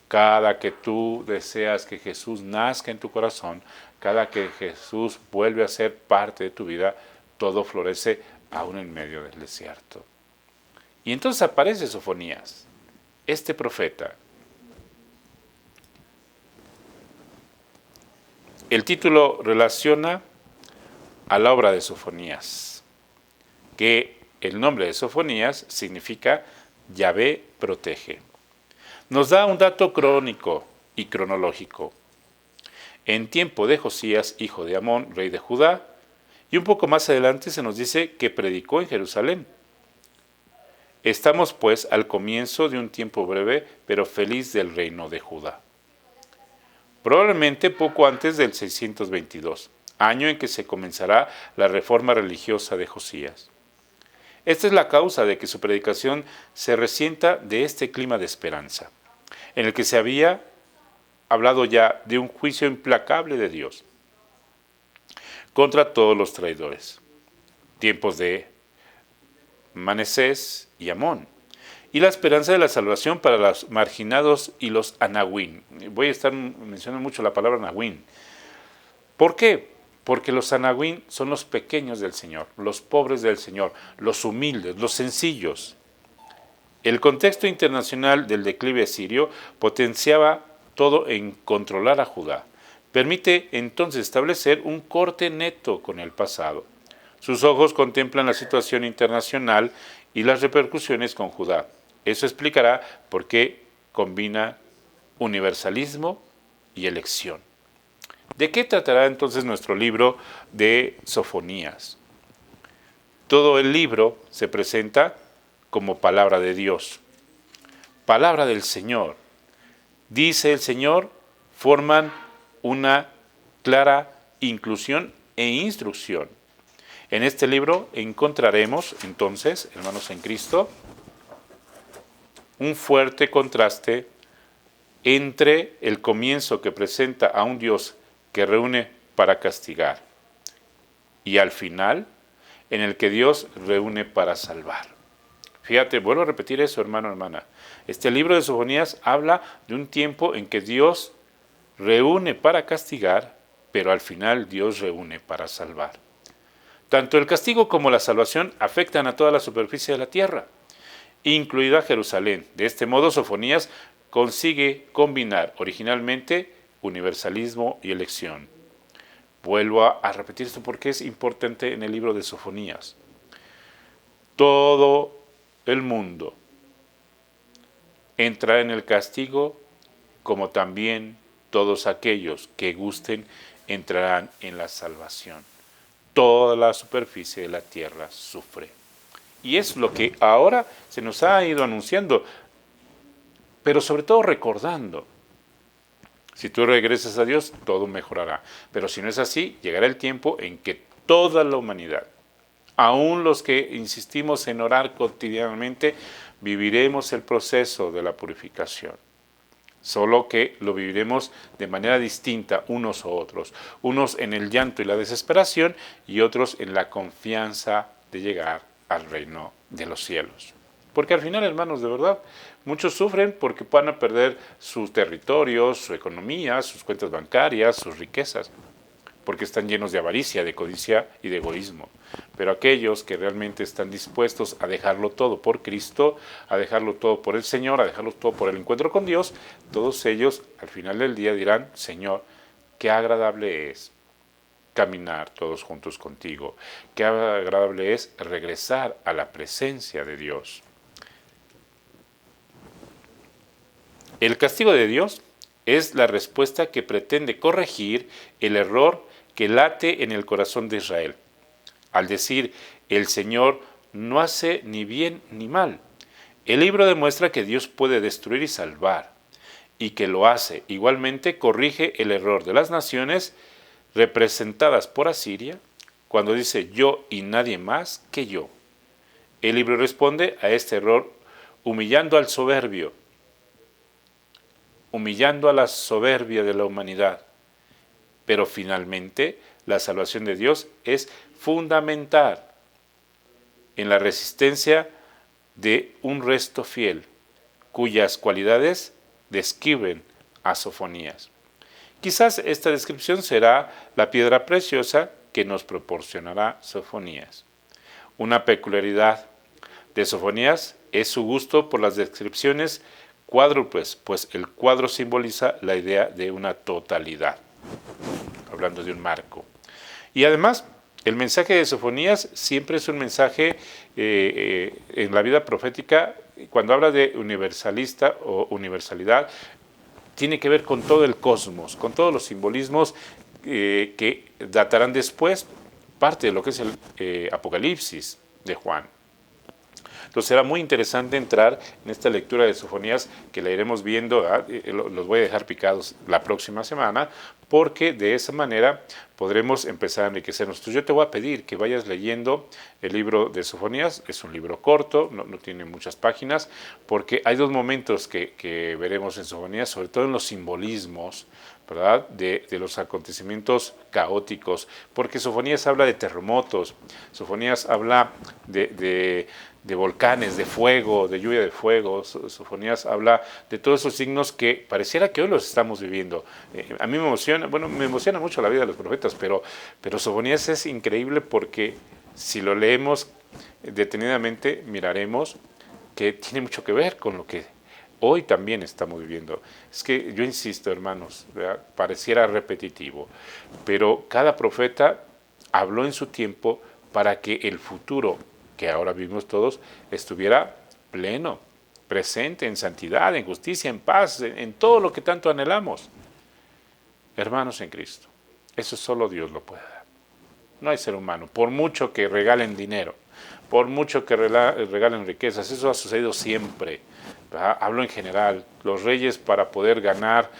Cada que tú deseas que Jesús nazca en tu corazón, cada que Jesús vuelve a ser parte de tu vida, todo florece aún en medio del desierto. Y entonces aparece Sofonías, este profeta. El título relaciona a la obra de Sofonías, que el nombre de Sofonías significa Yahvé protege. Nos da un dato crónico y cronológico. En tiempo de Josías, hijo de Amón, rey de Judá, y un poco más adelante se nos dice que predicó en Jerusalén. Estamos pues al comienzo de un tiempo breve, pero feliz del reino de Judá. Probablemente poco antes del 622, año en que se comenzará la reforma religiosa de Josías. Esta es la causa de que su predicación se resienta de este clima de esperanza, en el que se había hablado ya de un juicio implacable de Dios contra todos los traidores, tiempos de Manasés y Amón, y la esperanza de la salvación para los marginados y los anahuín. Voy a estar mencionando mucho la palabra anahuín. ¿Por qué? Porque los anahuín son los pequeños del Señor, los pobres del Señor, los humildes, los sencillos. El contexto internacional del declive sirio potenciaba todo en controlar a Judá. Permite entonces establecer un corte neto con el pasado. Sus ojos contemplan la situación internacional y las repercusiones con Judá. Eso explicará por qué combina universalismo y elección. ¿De qué tratará entonces nuestro libro de Sofonías? Todo el libro se presenta como palabra de Dios, palabra del Señor. Dice el Señor, forman una clara inclusión e instrucción. En este libro encontraremos entonces, hermanos en Cristo, un fuerte contraste entre el comienzo que presenta a un Dios que reúne para castigar y al final en el que Dios reúne para salvar. Fíjate, vuelvo a repetir eso, hermano, hermana. Este libro de Sofonías habla de un tiempo en que Dios reúne para castigar, pero al final Dios reúne para salvar. Tanto el castigo como la salvación afectan a toda la superficie de la tierra, incluida Jerusalén. De este modo, Sofonías consigue combinar originalmente universalismo y elección. Vuelvo a repetir esto porque es importante en el libro de Sofonías. Todo el mundo entra en el castigo, como también todos aquellos que gusten entrarán en la salvación. Toda la superficie de la tierra sufre. Y es lo que ahora se nos ha ido anunciando. pero sobre todo recordando. Si tú regresas a Dios, todo mejorará. Pero si no es así, llegará el tiempo en que toda la humanidad, aún los que insistimos en orar cotidianamente, viviremos el proceso de la purificación. Solo que lo viviremos de manera distinta unos a otros. Unos en el llanto y la desesperación y otros en la confianza de llegar al reino de los cielos. Porque al final, hermanos, de verdad, muchos sufren porque van a perder sus territorios, su economía, sus cuentas bancarias, sus riquezas, porque están llenos de avaricia, de codicia y de egoísmo. Pero aquellos que realmente están dispuestos a dejarlo todo por Cristo, a dejarlo todo por el Señor, a dejarlo todo por el encuentro con Dios, todos ellos al final del día dirán: Señor, qué agradable es caminar todos juntos contigo, qué agradable es regresar a la presencia de Dios. El castigo de Dios es la respuesta que pretende corregir el error que late en el corazón de Israel. Al decir: el Señor no hace ni bien ni mal, el libro demuestra que Dios puede destruir y salvar, y que lo hace. Igualmente corrige el error de las naciones representadas por Asiria, cuando dice: yo y nadie más que yo. El libro responde a este error humillando al soberbio, humillando a la soberbia de la humanidad. Pero finalmente la salvación de Dios es fundamental en la resistencia de un resto fiel, cuyas cualidades describen a Sofonías. Quizás esta descripción será la piedra preciosa que nos proporcionará Sofonías. Una peculiaridad de Sofonías es su gusto por las descripciones cuádruples, pues el cuadro simboliza la idea de una totalidad, hablando de un marco. Y además, el mensaje de Sofonías siempre es un mensaje en la vida profética. Cuando habla de universalista o universalidad, tiene que ver con todo el cosmos, con todos los simbolismos que datarán después parte de lo que es el Apocalipsis de Juan. Entonces será muy interesante entrar en esta lectura de Sofonías, que la iremos viendo, los voy a dejar picados la próxima semana, porque de esa manera podremos empezar a enriquecernos. Entonces yo te voy a pedir que vayas leyendo el libro de Sofonías. Es un libro corto, no tiene muchas páginas, porque hay dos momentos que veremos en Sofonías, sobre todo en los simbolismos, ¿verdad?, de los acontecimientos caóticos, porque Sofonías habla de terremotos, Sofonías habla de volcanes, de fuego, de lluvia de fuego. Sofonías habla de todos esos signos que pareciera que hoy los estamos viviendo. A mí me emociona mucho la vida de los profetas, pero Sofonías es increíble porque si lo leemos detenidamente miraremos que tiene mucho que ver con lo que hoy también estamos viviendo. Es que yo insisto, hermanos, ¿verdad?, pareciera repetitivo, pero cada profeta habló en su tiempo para que el futuro que ahora vivimos todos estuviera pleno, presente en santidad, en justicia, en paz, en todo lo que tanto anhelamos. Hermanos en Cristo, eso solo Dios lo puede dar. No hay ser humano, por mucho que regalen dinero, por mucho que regalen riquezas, eso ha sucedido siempre. Hablo en general, los reyes, para poder ganar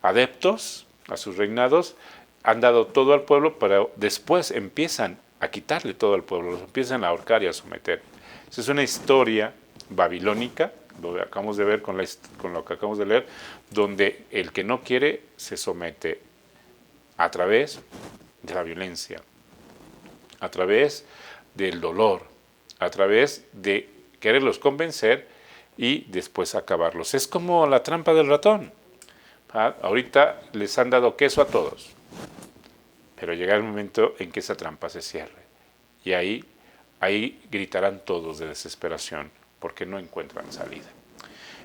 adeptos a sus reinados, han dado todo al pueblo, pero después empiezan a quitarle todo al pueblo, los empiezan a ahorcar y a someter. Esa es una historia babilónica, lo que acabamos de ver con lo que acabamos de leer, donde el que no quiere se somete a través de la violencia, a través del dolor, a través de quererlos convencer y después acabarlos. Es como la trampa del ratón. Ahorita les han dado queso a todos, pero llega el momento en que esa trampa se cierre y ahí gritarán todos de desesperación porque no encuentran salida.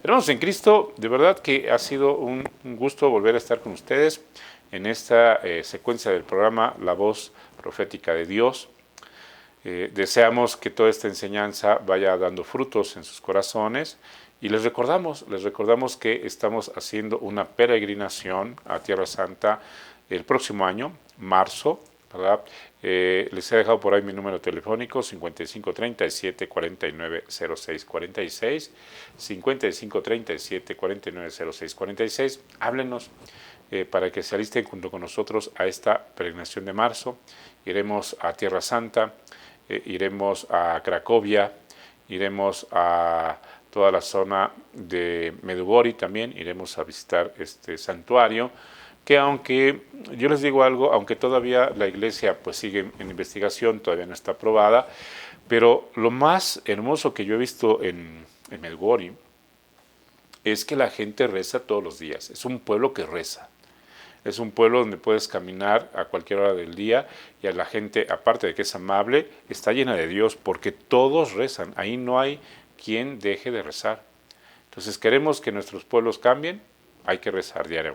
Hermanos en Cristo, de verdad que ha sido un gusto volver a estar con ustedes en esta secuencia del programa La Voz Profética de Dios. Deseamos que toda esta enseñanza vaya dando frutos en sus corazones y les recordamos que estamos haciendo una peregrinación a Tierra Santa el próximo año, marzo, ¿verdad? Les he dejado por ahí mi número telefónico, 5537-490646, 5537-490646. Háblenos para que se alisten junto con nosotros a esta peregrinación de marzo. Iremos a Tierra Santa, iremos a Cracovia, iremos a toda la zona de Medjugorje también, iremos a visitar este santuario, que aunque yo les digo algo, aunque todavía la iglesia pues sigue en investigación, todavía no está aprobada, pero lo más hermoso que yo he visto en Medjugorje es que la gente reza todos los días, es un pueblo que reza. Es un pueblo donde puedes caminar a cualquier hora del día y a la gente, aparte de que es amable, está llena de Dios porque todos rezan. Ahí no hay quien deje de rezar. Entonces queremos que nuestros pueblos cambien, hay que rezar diario.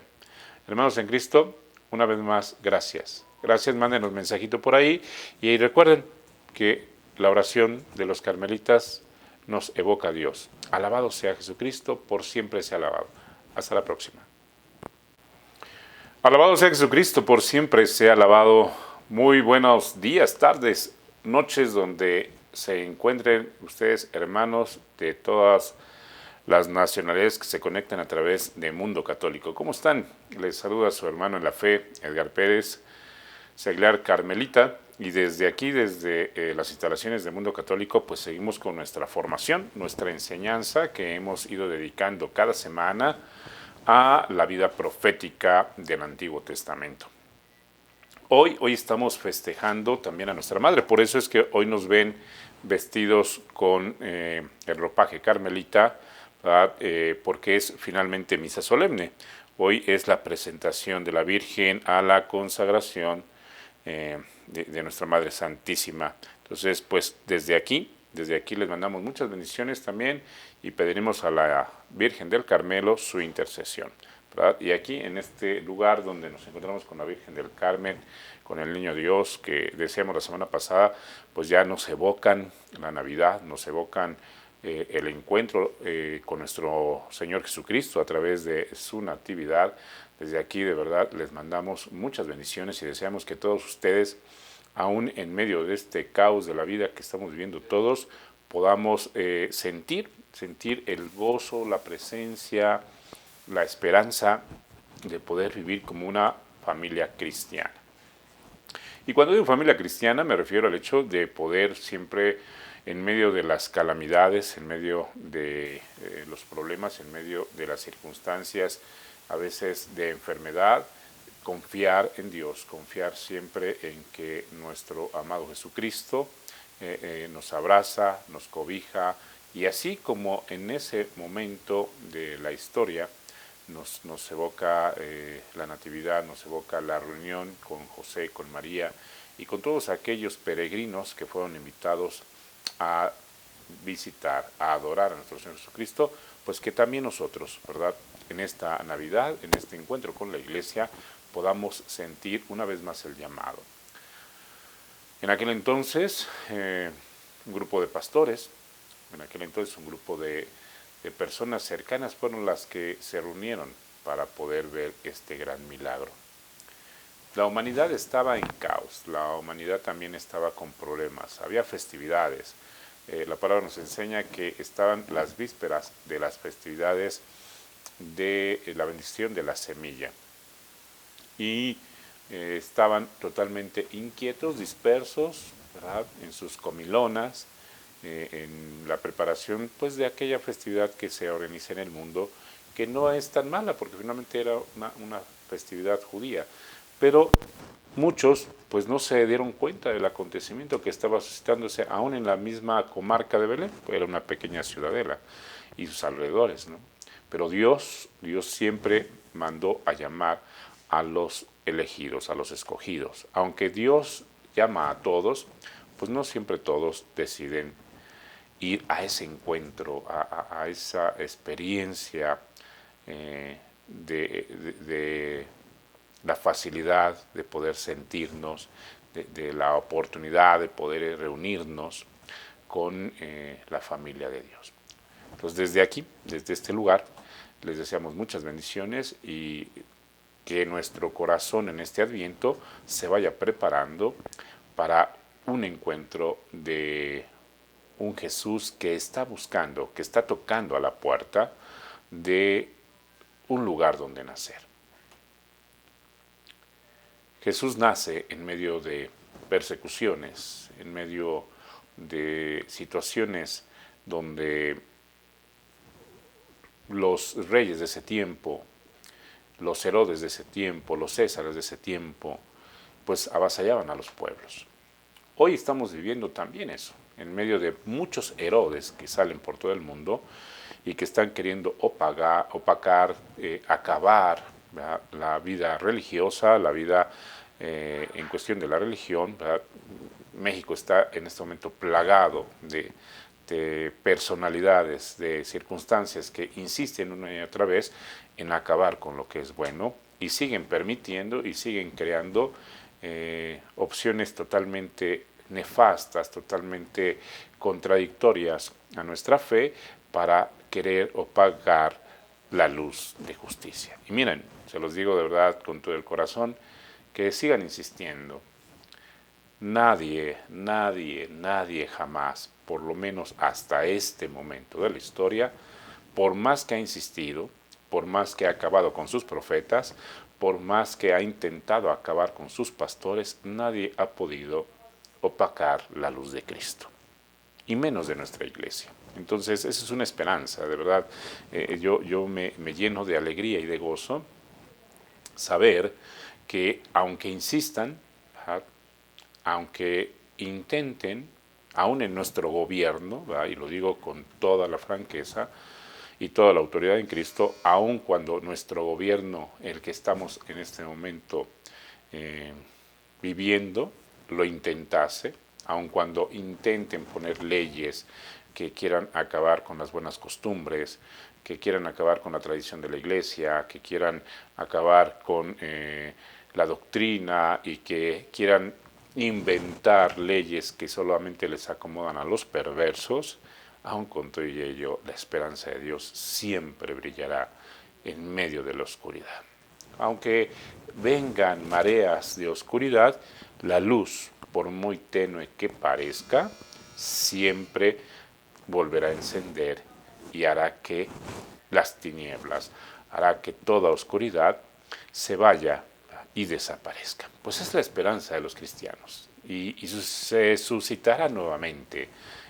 Hermanos en Cristo, una vez más, gracias. Gracias, mándenos mensajito por ahí y recuerden que la oración de los carmelitas nos evoca a Dios. Alabado sea Jesucristo, por siempre sea alabado. Hasta la próxima. Alabado sea Jesucristo, por siempre sea alabado. Muy buenos días, tardes, noches donde se encuentren ustedes, hermanos de todas las nacionalidades que se conectan a través de Mundo Católico. ¿Cómo están? Les saluda su hermano en la fe, Edgar Pérez, seglar carmelita, y desde aquí, desde las instalaciones de Mundo Católico, pues seguimos con nuestra formación, nuestra enseñanza que hemos ido dedicando cada semana a la vida profética del Antiguo Testamento. Hoy estamos festejando también a nuestra madre, por eso es que hoy nos ven vestidos con el ropaje carmelita, porque es finalmente misa solemne. Hoy es la presentación de la Virgen a la consagración de nuestra Madre Santísima. Entonces, pues desde aquí les mandamos muchas bendiciones también y pediremos a la Virgen del Carmelo su intercesión, ¿verdad? Y aquí en este lugar donde nos encontramos con la Virgen del Carmen, con el Niño Dios que decíamos la semana pasada, pues ya nos evocan la Navidad, nos evocan el encuentro con nuestro Señor Jesucristo a través de su natividad. Desde aquí de verdad les mandamos muchas bendiciones y deseamos que todos ustedes, aún en medio de este caos de la vida que estamos viviendo todos, podamos sentir el gozo, la presencia, la esperanza de poder vivir como una familia cristiana. Y cuando digo familia cristiana me refiero al hecho de poder siempre, en medio de las calamidades, en medio de los problemas, en medio de las circunstancias, a veces de enfermedad, confiar en Dios, confiar siempre en que nuestro amado Jesucristo nos abraza, nos cobija, y así como en ese momento de la historia nos evoca la Natividad, nos evoca la reunión con José, con María y con todos aquellos peregrinos que fueron invitados a visitar, a adorar a nuestro Señor Jesucristo, pues que también nosotros, ¿verdad?, en esta Navidad, en este encuentro con la Iglesia, podamos sentir una vez más el llamado. En aquel entonces, un grupo de pastores, en aquel entonces un grupo de personas cercanas fueron las que se reunieron para poder ver este gran milagro. La humanidad estaba en caos, la humanidad también estaba con problemas, había festividades. La palabra nos enseña que estaban las vísperas de las festividades de la bendición de la semilla. Y estaban totalmente inquietos, dispersos, ¿verdad?, en sus comilonas, en la preparación pues de aquella festividad que se organiza en el mundo, que no es tan mala porque finalmente era una festividad judía, pero muchos pues no se dieron cuenta del acontecimiento que estaba suscitándose aún en la misma comarca de Belén, era una pequeña ciudadela y sus alrededores, ¿no? Pero Dios siempre mandó a llamar a los elegidos, a los escogidos. Aunque Dios llama a todos, pues no siempre todos deciden ir a ese encuentro, a esa experiencia de la facilidad de poder sentirnos, de la oportunidad de poder reunirnos con la familia de Dios. Entonces desde aquí, desde este lugar, les deseamos muchas bendiciones y que nuestro corazón en este Adviento se vaya preparando para un encuentro de un Jesús que está buscando, que está tocando a la puerta de un lugar donde nacer. Jesús nace en medio de persecuciones, en medio de situaciones donde los reyes de ese tiempo, los Herodes de ese tiempo, los Césares de ese tiempo, pues avasallaban a los pueblos. Hoy estamos viviendo también eso, en medio de muchos Herodes que salen por todo el mundo y que están queriendo opacar, acabar, ¿verdad?, la vida religiosa, la vida en cuestión de la religión, ¿verdad? México está en este momento plagado de personalidades, de circunstancias que insisten una y otra vez en acabar con lo que es bueno y siguen permitiendo y siguen creando opciones totalmente nefastas, totalmente contradictorias a nuestra fe para querer opacar la luz de justicia. Y miren, se los digo de verdad con todo el corazón, que sigan insistiendo. Nadie jamás, por lo menos hasta este momento de la historia, por más que ha insistido, por más que ha acabado con sus profetas, por más que ha intentado acabar con sus pastores, nadie ha podido opacar la luz de Cristo, y menos de nuestra iglesia. Entonces, esa es una esperanza, de verdad. Yo me lleno de alegría y de gozo saber que aunque insistan, ¿verdad?, aunque intenten, aún en nuestro gobierno, ¿verdad?, y lo digo con toda la franqueza y toda la autoridad en Cristo, aun cuando nuestro gobierno, el que estamos en este momento viviendo, lo intentase, aun cuando intenten poner leyes que quieran acabar con las buenas costumbres, que quieran acabar con la tradición de la iglesia, que quieran acabar con la doctrina y que quieran inventar leyes que solamente les acomodan a los perversos, aun con todo ello, la esperanza de Dios siempre brillará en medio de la oscuridad. Aunque vengan mareas de oscuridad, la luz, por muy tenue que parezca, siempre volverá a encender y hará que las tinieblas, hará que toda oscuridad se vaya y desaparezca. Pues es la esperanza de los cristianos y se suscitará nuevamente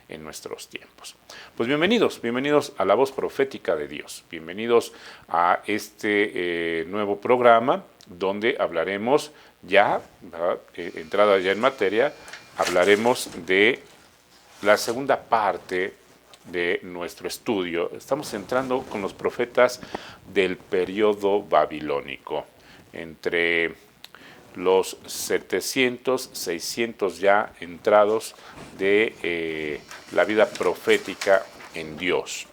en nuestros tiempos. Pues bienvenidos a la voz profética de Dios, bienvenidos a este nuevo programa donde hablaremos ya, entrada ya en materia, hablaremos de la segunda parte de nuestro estudio. Estamos entrando con los profetas del periodo babilónico, entre los 700, 600 ya entrados de la vida profética en Dios.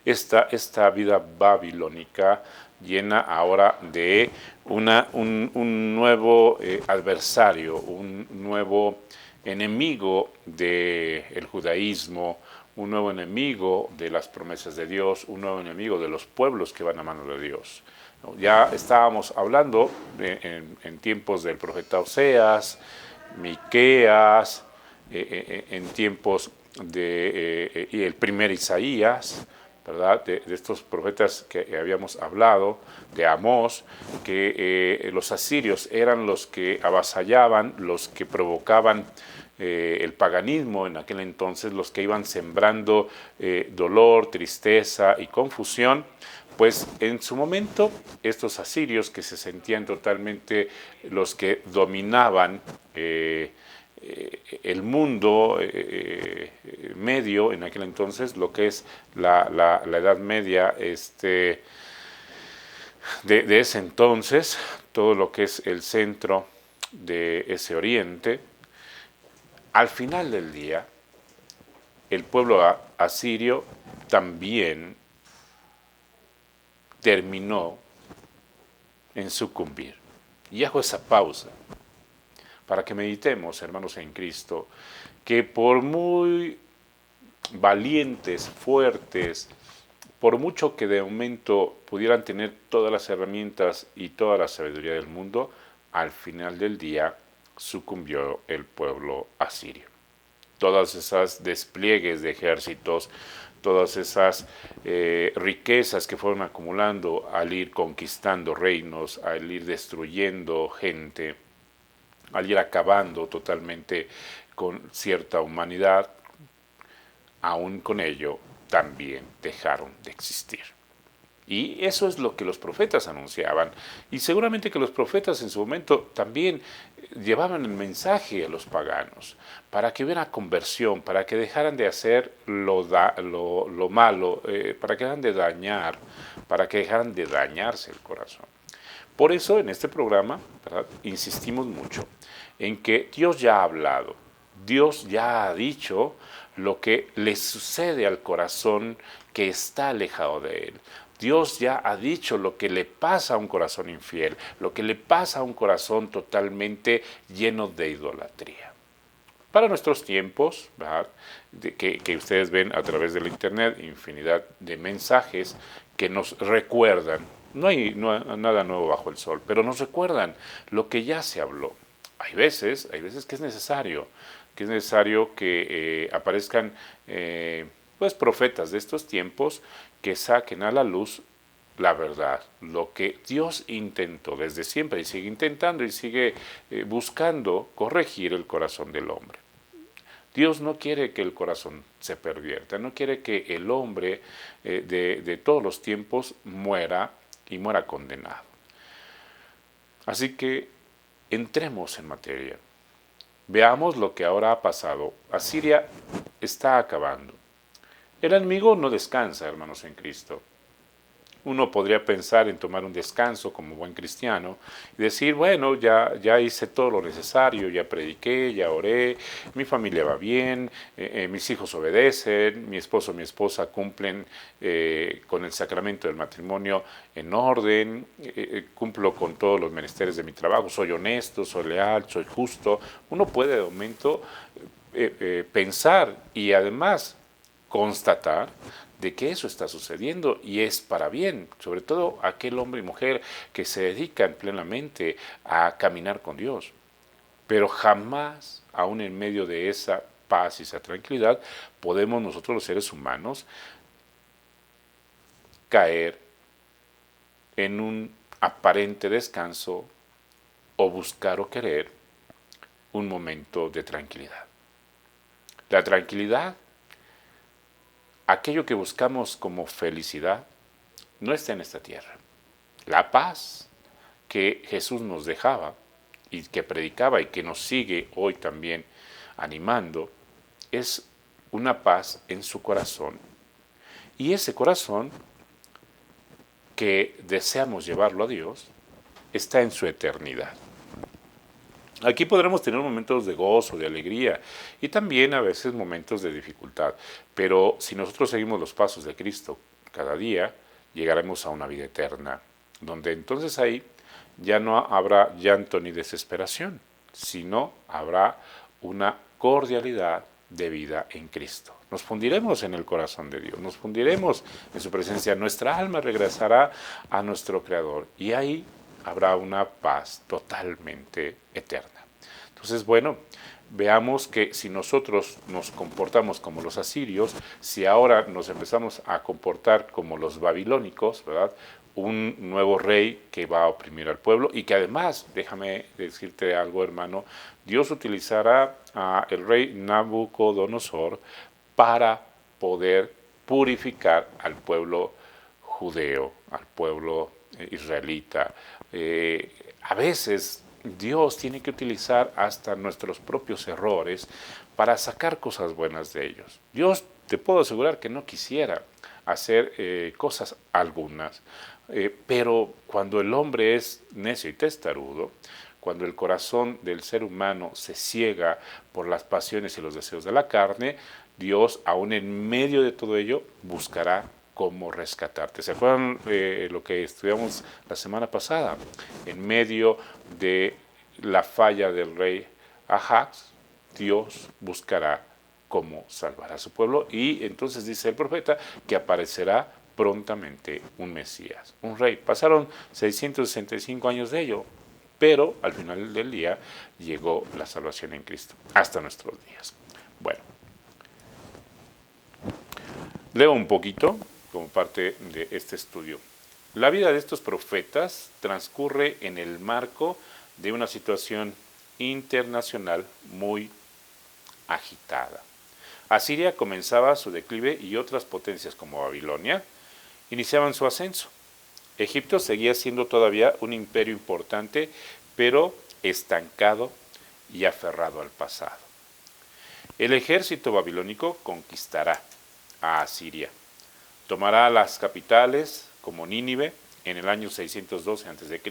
Esta vida babilónica llena ahora de un nuevo adversario, un nuevo enemigo del judaísmo, un nuevo enemigo de las promesas de Dios, un nuevo enemigo de los pueblos que van a mano de Dios. Ya estábamos hablando en tiempos del profeta Oseas, Miqueas, en tiempos de el primer Isaías, ¿verdad?, de estos profetas que habíamos hablado, de Amós, que los asirios eran los que avasallaban, los que provocaban el paganismo en aquel entonces, los que iban sembrando dolor, tristeza y confusión. Pues en su momento estos asirios, que se sentían totalmente los que dominaban el mundo medio en aquel entonces, lo que es la Edad Media de ese entonces, todo lo que es el centro de ese oriente, al final del día, el pueblo asirio también terminó en sucumbir. Y hago esa pausa para que meditemos, hermanos en Cristo, que por muy valientes, fuertes, por mucho que de momento pudieran tener todas las herramientas y toda la sabiduría del mundo, al final del día sucumbió el pueblo asirio. Todas esas despliegues de ejércitos, todas esas riquezas que fueron acumulando al ir conquistando reinos, al ir destruyendo gente, al ir acabando totalmente con cierta humanidad, aún con ello también dejaron de existir. Y eso es lo que los profetas anunciaban. Y seguramente que los profetas en su momento también llevaban el mensaje a los paganos, para que hubiera conversión, para que dejaran de hacer lo malo, para que dejaran de dañar, para que dejaran de dañarse el corazón. Por eso en este programa, ¿verdad?, insistimos mucho en que Dios ya ha hablado, Dios ya ha dicho lo que le sucede al corazón que está alejado de Él. Dios ya ha dicho lo que le pasa a un corazón infiel, lo que le pasa a un corazón totalmente lleno de idolatría. Para nuestros tiempos, ¿verdad?, que ustedes ven a través del internet, infinidad de mensajes que nos recuerdan, no hay nada nuevo bajo el sol, pero nos recuerdan lo que ya se habló. Hay veces que es necesario que aparezcan pues profetas de estos tiempos que saquen a la luz la verdad, lo que Dios intentó desde siempre y sigue intentando y sigue buscando corregir el corazón del hombre. Dios no quiere que el corazón se pervierta, no quiere que el hombre de todos los tiempos muera y muera condenado. Así que entremos en materia. Veamos lo que ahora ha pasado. Asiria está acabando. El enemigo no descansa, hermanos en Cristo. Uno podría pensar en tomar un descanso como buen cristiano y decir, bueno, ya hice todo lo necesario, ya prediqué, ya oré, mi familia va bien, mis hijos obedecen, mi esposo y mi esposa cumplen con el sacramento del matrimonio en orden, cumplo con todos los menesteres de mi trabajo, soy honesto, soy leal, soy justo. Uno puede de momento pensar y además constatar de que eso está sucediendo y es para bien, sobre todo aquel hombre y mujer que se dedican plenamente a caminar con Dios. Pero jamás, aún en medio de esa paz y esa tranquilidad, podemos nosotros los seres humanos caer en un aparente descanso o buscar o querer un momento de tranquilidad. La tranquilidad, aquello que buscamos como felicidad, no está en esta tierra. La paz que Jesús nos dejaba y que predicaba y que nos sigue hoy también animando, es una paz en su corazón. Y ese corazón que deseamos llevarlo a Dios está en su eternidad. Aquí podremos tener momentos de gozo, de alegría y también a veces momentos de dificultad, pero si nosotros seguimos los pasos de Cristo cada día, llegaremos a una vida eterna, donde entonces ahí ya no habrá llanto ni desesperación, sino habrá una cordialidad de vida en Cristo. Nos fundiremos en el corazón de Dios, nos fundiremos en su presencia, nuestra alma regresará a nuestro Creador y ahí habrá una paz totalmente eterna. Entonces, bueno, veamos que si nosotros nos comportamos como los asirios, si ahora nos empezamos a comportar como los babilónicos, ¿verdad?, un nuevo rey que va a oprimir al pueblo y que además, déjame decirte algo, hermano, Dios utilizará al rey Nabucodonosor para poder purificar al pueblo judeo, al pueblo israelita. A veces Dios tiene que utilizar hasta nuestros propios errores para sacar cosas buenas de ellos. Dios, te puedo asegurar que no quisiera hacer cosas algunas, pero cuando el hombre es necio y testarudo, cuando el corazón del ser humano se ciega por las pasiones y los deseos de la carne, Dios, aún en medio de todo ello, buscará cómo rescatarte. ¿Se acuerdan lo que estudiamos la semana pasada? En medio de la falla del rey Ahaz, Dios buscará cómo salvar a su pueblo y entonces dice el profeta que aparecerá prontamente un Mesías, un rey. Pasaron 665 años de ello, pero al final del día llegó la salvación en Cristo, hasta nuestros días. Bueno, leo un poquito como parte de este estudio. La vida de estos profetas transcurre en el marco de una situación internacional muy agitada. Asiria comenzaba su declive y otras potencias como Babilonia iniciaban su ascenso. Egipto seguía siendo todavía un imperio importante, pero estancado y aferrado al pasado. El ejército babilónico conquistará a Asiria. Tomará las capitales como Nínive en el año 612 a.C.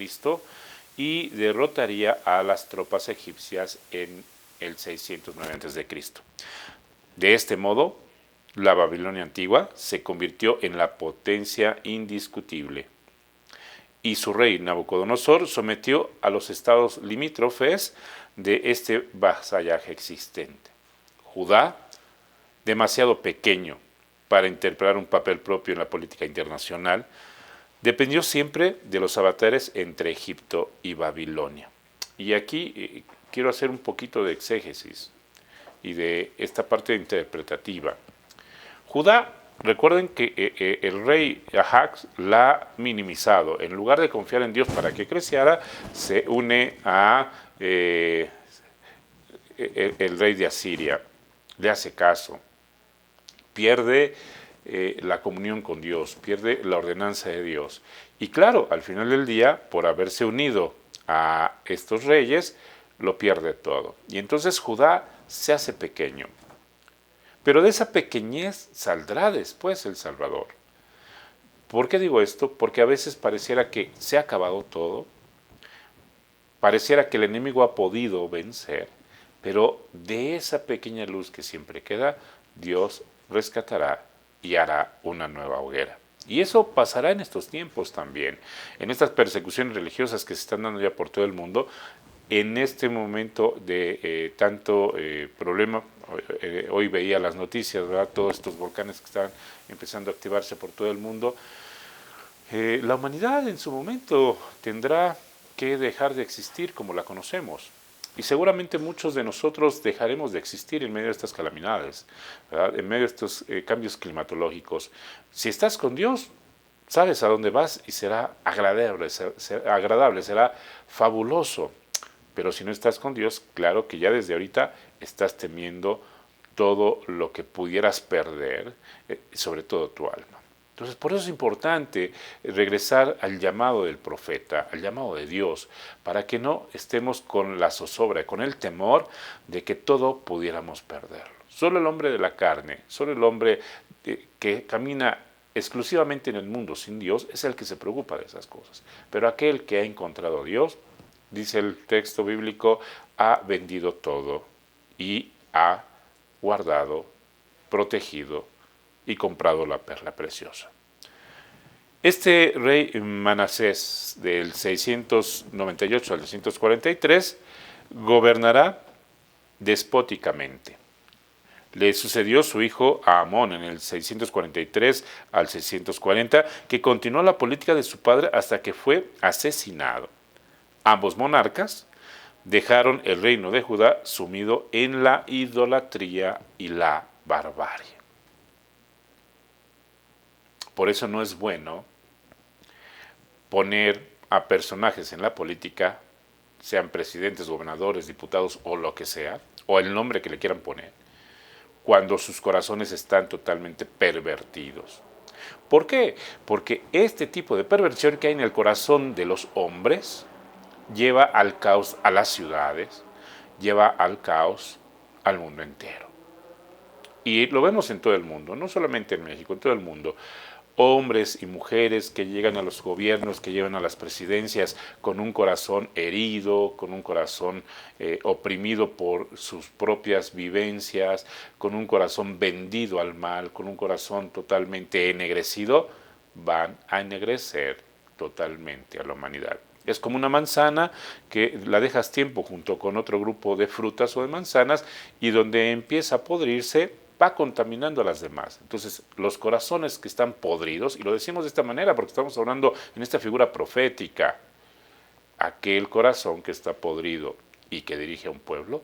y derrotaría a las tropas egipcias en el 609 a.C. De este modo, la Babilonia antigua se convirtió en la potencia indiscutible y su rey Nabucodonosor sometió a los estados limítrofes de este vasallaje existente. Judá, demasiado pequeño para interpretar un papel propio en la política internacional, dependió siempre de los avatares entre Egipto y Babilonia. Y aquí quiero hacer un poquito de exégesis y de esta parte interpretativa. Judá, recuerden que el rey Ahax la ha minimizado. En lugar de confiar en Dios para que creciera, se une a el rey de Asiria. Le hace caso. Pierde la comunión con Dios, pierde la ordenanza de Dios. Y claro, al final del día, por haberse unido a estos reyes, lo pierde todo. Y entonces Judá se hace pequeño. Pero de esa pequeñez saldrá después el Salvador. ¿Por qué digo esto? Porque a veces pareciera que se ha acabado todo, pareciera que el enemigo ha podido vencer, pero de esa pequeña luz que siempre queda, Dios rescatará y hará una nueva hoguera. Y eso pasará en estos tiempos también, en estas persecuciones religiosas que se están dando ya por todo el mundo, en este momento de tanto problema. Hoy veía las noticias, ¿verdad? Todos estos volcanes que están empezando a activarse por todo el mundo. La humanidad en su momento tendrá que dejar de existir como la conocemos. Y seguramente muchos de nosotros dejaremos de existir en medio de estas calamidades, ¿verdad? En medio de estos cambios climatológicos. Si estás con Dios, sabes a dónde vas y será agradable, será fabuloso. Pero si no estás con Dios, claro que ya desde ahorita estás temiendo todo lo que pudieras perder, sobre todo tu alma. Entonces, por eso es importante regresar al llamado del profeta, al llamado de Dios, para que no estemos con la zozobra, con el temor de que todo pudiéramos perderlo. Solo el hombre de la carne, solo el hombre que camina exclusivamente en el mundo sin Dios es el que se preocupa de esas cosas. Pero aquel que ha encontrado a Dios, dice el texto bíblico, ha vendido todo y ha guardado, protegido y comprado la perla preciosa. Este rey Manasés del 698 al 643 gobernará despóticamente. Le sucedió su hijo Amón en el 643 al 640, que continuó la política de su padre hasta que fue asesinado. Ambos monarcas dejaron el reino de Judá sumido en la idolatría y la barbarie. Por eso no es bueno poner a personajes en la política, sean presidentes, gobernadores, diputados o lo que sea, o el nombre que le quieran poner, cuando sus corazones están totalmente pervertidos. ¿Por qué? Porque este tipo de perversión que hay en el corazón de los hombres lleva al caos a las ciudades, lleva al caos al mundo entero. Y lo vemos en todo el mundo, no solamente en México, en todo el mundo. Hombres y mujeres que llegan a los gobiernos, que llegan a las presidencias con un corazón herido, con un corazón oprimido por sus propias vivencias, con un corazón vendido al mal, con un corazón totalmente ennegrecido, van a ennegrecer totalmente a la humanidad. Es como una manzana que la dejas tiempo junto con otro grupo de frutas o de manzanas y donde empieza a podrirse, va contaminando a las demás. Entonces, los corazones que están podridos, y lo decimos de esta manera porque estamos hablando en esta figura profética, aquel corazón que está podrido y que dirige a un pueblo,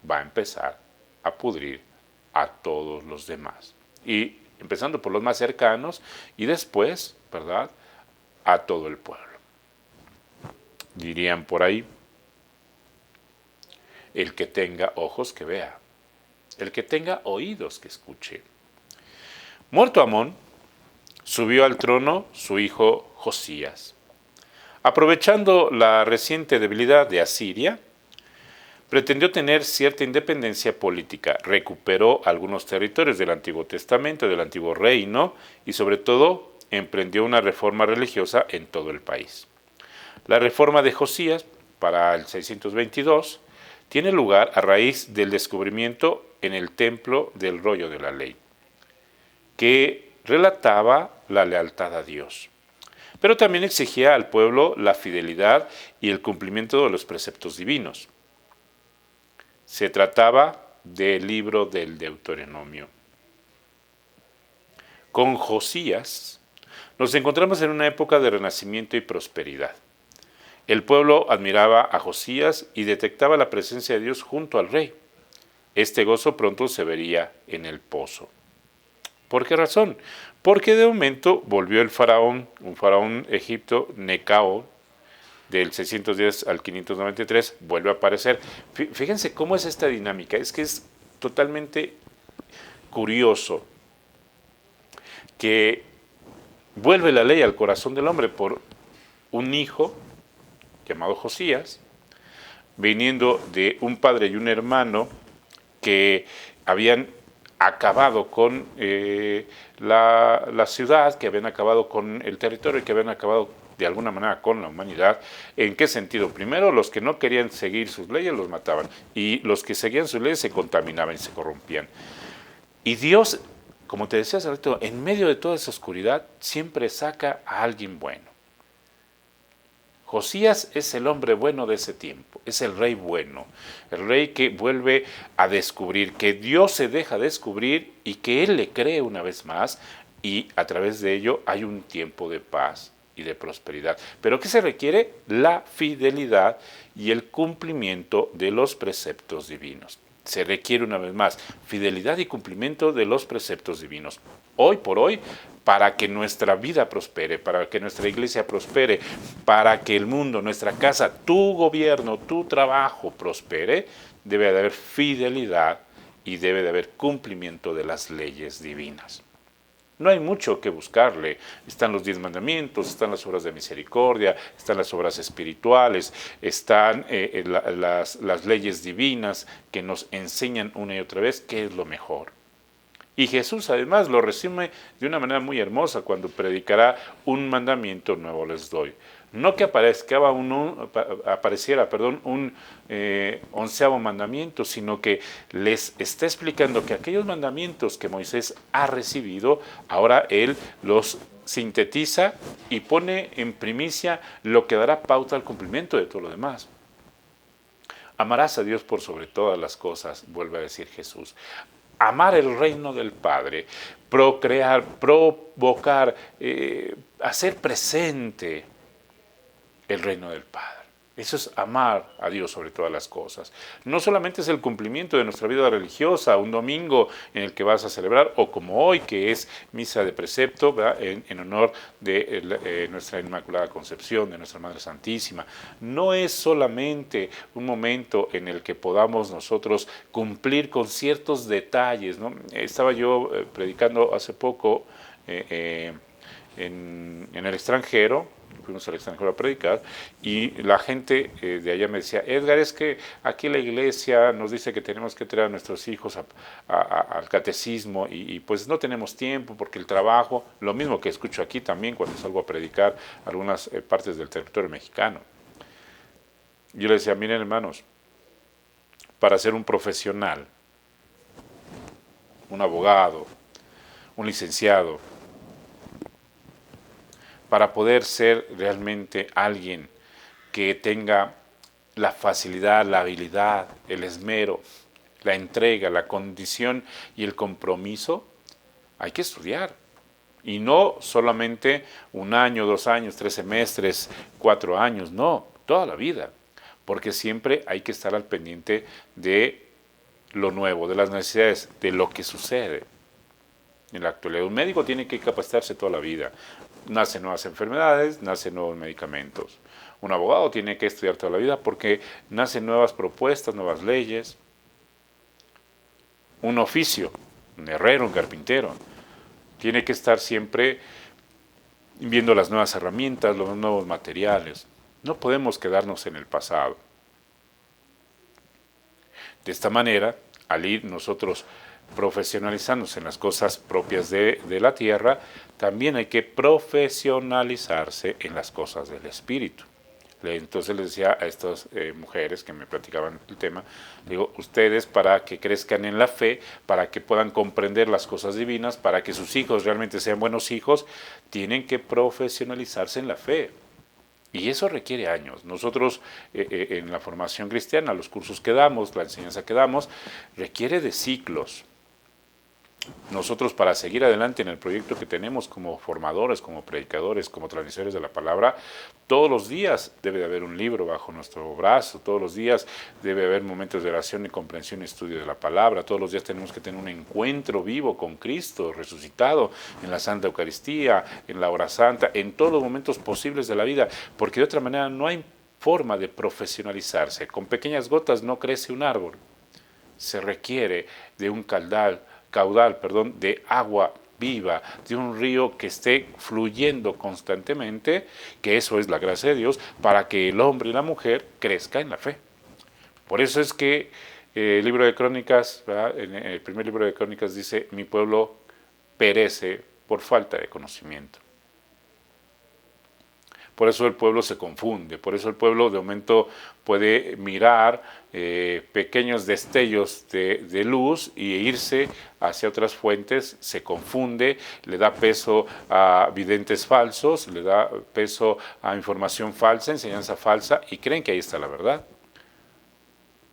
va a empezar a pudrir a todos los demás. Y empezando por los más cercanos y después, ¿verdad?, a todo el pueblo. Dirían por ahí, el que tenga ojos que vea, el que tenga oídos que escuche. Muerto Amón, subió al trono su hijo Josías. Aprovechando la reciente debilidad de Asiria, pretendió tener cierta independencia política, recuperó algunos territorios del Antiguo Testamento, del Antiguo Reino, y sobre todo emprendió una reforma religiosa en todo el país. La reforma de Josías, para el 622, tiene lugar a raíz del descubrimiento en el templo del rollo de la ley, que relataba la lealtad a Dios, pero también exigía al pueblo la fidelidad y el cumplimiento de los preceptos divinos. Se trataba del libro del Deuteronomio. Con Josías nos encontramos en una época de renacimiento y prosperidad. El pueblo admiraba a Josías y detectaba la presencia de Dios junto al rey. Este gozo pronto se vería en el pozo. ¿Por qué razón? Porque de momento volvió el faraón, un faraón egipto, Necao, del 610 al 593, vuelve a aparecer. Fíjense cómo es esta dinámica, es que es totalmente curioso que vuelve la ley al corazón del hombre por un hijo llamado Josías, viniendo de un padre y un hermano que habían acabado con la ciudad, que habían acabado con el territorio, que habían acabado de alguna manera con la humanidad. ¿En qué sentido? Primero, los que no querían seguir sus leyes los mataban, y los que seguían sus leyes se contaminaban y se corrompían. Y Dios, como te decía hace rato, en medio de toda esa oscuridad, siempre saca a alguien bueno. Josías es el hombre bueno de ese tiempo, es el rey bueno, el rey que vuelve a descubrir, que Dios se deja descubrir y que Él le cree una vez más, y a través de ello hay un tiempo de paz y de prosperidad. ¿Pero qué se requiere? La fidelidad y el cumplimiento de los preceptos divinos. Se requiere una vez más fidelidad y cumplimiento de los preceptos divinos. Hoy por hoy, para que nuestra vida prospere, para que nuestra iglesia prospere, para que el mundo, nuestra casa, tu gobierno, tu trabajo prospere, debe de haber fidelidad y debe de haber cumplimiento de las leyes divinas. No hay mucho que buscarle. Están los 10 mandamientos, están las obras de misericordia, están las obras espirituales, están las leyes divinas que nos enseñan una y otra vez qué es lo mejor. Y Jesús además lo resume de una manera muy hermosa cuando predicará: un mandamiento nuevo les doy. No que apareciera un 11º mandamiento, sino que les está explicando que aquellos mandamientos que Moisés ha recibido, ahora él los sintetiza y pone en primicia lo que dará pauta al cumplimiento de todo lo demás. Amarás a Dios por sobre todas las cosas, vuelve a decir Jesús. Amar el reino del Padre, procrear, provocar, hacer presente el reino del Padre. Eso es amar a Dios sobre todas las cosas. No solamente es el cumplimiento de nuestra vida religiosa, un domingo en el que vas a celebrar, o como hoy, que es misa de precepto, en honor de nuestra Inmaculada Concepción, de nuestra Madre Santísima. No es solamente un momento en el que podamos nosotros cumplir con ciertos detalles, ¿no? Estaba yo predicando hace poco en el extranjero. Fuimos al extranjero a predicar, y la gente de allá me decía: Edgar, es que aquí la iglesia nos dice que tenemos que traer a nuestros hijos al catecismo, y pues no tenemos tiempo porque el trabajo, lo mismo que escucho aquí también cuando salgo a predicar algunas partes del territorio mexicano. Yo le decía: miren, hermanos, para ser un profesional, un abogado, un licenciado, para poder ser realmente alguien que tenga la facilidad, la habilidad, el esmero, la entrega, la condición y el compromiso, hay que estudiar. Y no solamente 1 año, 2 años, 3 semestres, 4 años, no, toda la vida. Porque siempre hay que estar al pendiente de lo nuevo, de las necesidades, de lo que sucede. En la actualidad, un médico tiene que capacitarse toda la vida. Nacen nuevas enfermedades, nacen nuevos medicamentos. Un abogado tiene que estudiar toda la vida porque nacen nuevas propuestas, nuevas leyes. Un oficio, un herrero, un carpintero, tiene que estar siempre viendo las nuevas herramientas, los nuevos materiales. No podemos quedarnos en el pasado. De esta manera, al ir nosotros profesionalizarnos en las cosas propias de la tierra, también hay que profesionalizarse en las cosas del espíritu. Entonces les decía a estas mujeres que me platicaban el tema, digo, ustedes para que crezcan en la fe, para que puedan comprender las cosas divinas, para que sus hijos realmente sean buenos hijos, tienen que profesionalizarse en la fe. Y eso requiere años. Nosotros en la formación cristiana, los cursos que damos, la enseñanza que damos, requiere de ciclos. Nosotros para seguir adelante en el proyecto que tenemos como formadores, como predicadores, como transmisores de la palabra, todos los días debe de haber un libro bajo nuestro brazo, todos los días debe haber momentos de oración y comprensión y estudio de la palabra, todos los días tenemos que tener un encuentro vivo con Cristo resucitado en la Santa Eucaristía, en la hora santa, en todos los momentos posibles de la vida, porque de otra manera no hay forma de profesionalizarse. Con pequeñas gotas no crece un árbol. Se requiere de un caudal de agua viva, de un río que esté fluyendo constantemente, que eso es la gracia de Dios, para que el hombre y la mujer crezcan en la fe. Por eso es que el libro de Crónicas, ¿verdad? En el primer libro de Crónicas dice, mi pueblo perece por falta de conocimiento. Por eso el pueblo se confunde, por eso el pueblo de momento puede mirar pequeños destellos de luz y irse hacia otras fuentes, se confunde, le da peso a videntes falsos, le da peso a información falsa, enseñanza falsa, y creen que ahí está la verdad,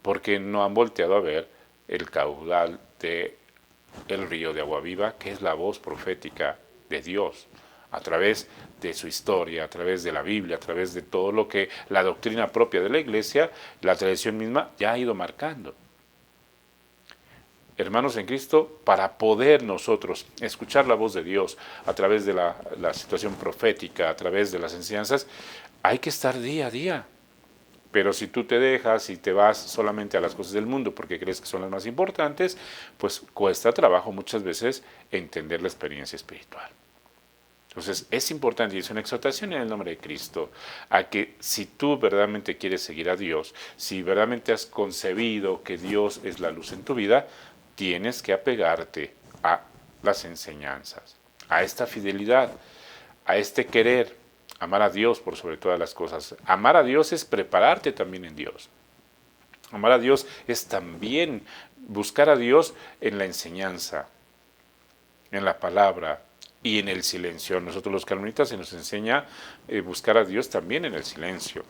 porque no han volteado a ver el caudal del río de agua viva, que es la voz profética de Dios, a través de su historia, a través de la Biblia, a través de todo lo que la doctrina propia de la Iglesia, la tradición misma, ya ha ido marcando. Hermanos en Cristo, para poder nosotros escuchar la voz de Dios a través de la situación profética, a través de las enseñanzas, hay que estar día a día. Pero si tú te dejas y te vas solamente a las cosas del mundo porque crees que son las más importantes, pues cuesta trabajo muchas veces entender la experiencia espiritual. Entonces es importante, y es una exhortación en el nombre de Cristo, a que si tú verdaderamente quieres seguir a Dios, si verdaderamente has concebido que Dios es la luz en tu vida, tienes que apegarte a las enseñanzas, a esta fidelidad, a este querer, amar a Dios por sobre todas las cosas. Amar a Dios es prepararte también en Dios. Amar a Dios es también buscar a Dios en la enseñanza, en la palabra, y en el silencio. Nosotros los carmelitas se nos enseña buscar a Dios también en el silencio,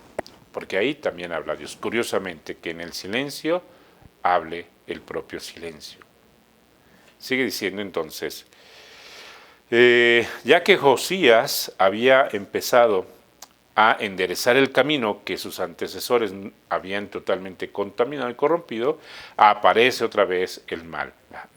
porque ahí también habla Dios. Curiosamente, que en el silencio hable el propio silencio. Sigue diciendo entonces, ya que Josías había empezado a enderezar el camino que sus antecesores habían totalmente contaminado y corrompido, aparece otra vez el mal.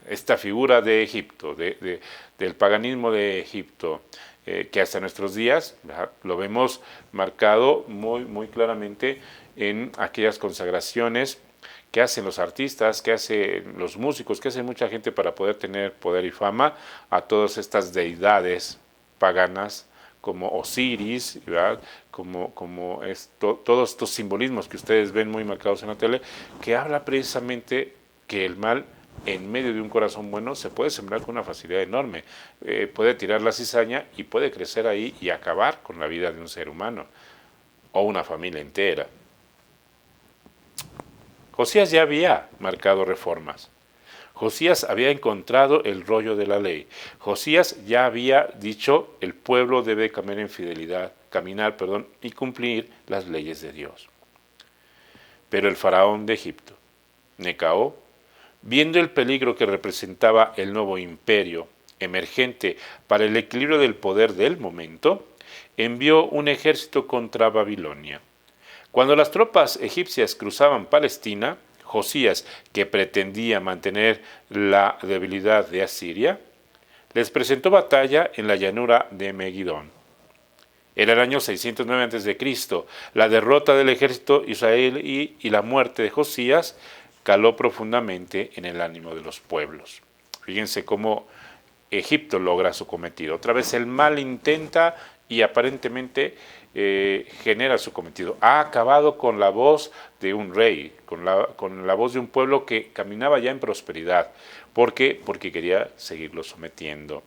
Esta figura de Egipto, del paganismo de Egipto, que hasta nuestros días lo vemos marcado muy claramente en aquellas consagraciones que hacen los artistas, que hacen los músicos, que hacen mucha gente para poder tener poder y fama a todas estas deidades paganas, como Osiris, ¿verdad? como todos estos simbolismos que ustedes ven muy marcados en la tele, que habla precisamente que el mal en medio de un corazón bueno se puede sembrar con una facilidad enorme, puede tirar la cizaña y puede crecer ahí y acabar con la vida de un ser humano o una familia entera. Josías ya había marcado reformas. Josías había encontrado el rollo de la ley. Josías ya había dicho, el pueblo debe caminar y cumplir las leyes de Dios. Pero el faraón de Egipto, Necao, Viendo el peligro que representaba el nuevo imperio emergente para el equilibrio del poder del momento, envió un ejército contra Babilonia. Cuando las tropas egipcias cruzaban Palestina, Josías, que pretendía mantener la debilidad de Asiria, les presentó batalla en la llanura de Megidón. Era el año 609 a.C. La derrota del ejército israelí y la muerte de Josías caló profundamente en el ánimo de los pueblos. Fíjense cómo Egipto logra su cometido. Otra vez el mal intenta y aparentemente genera su cometido. Ha acabado con la voz de un rey, con la voz de un pueblo que caminaba ya en prosperidad. ¿Por qué? Porque quería seguirlo sometiendo.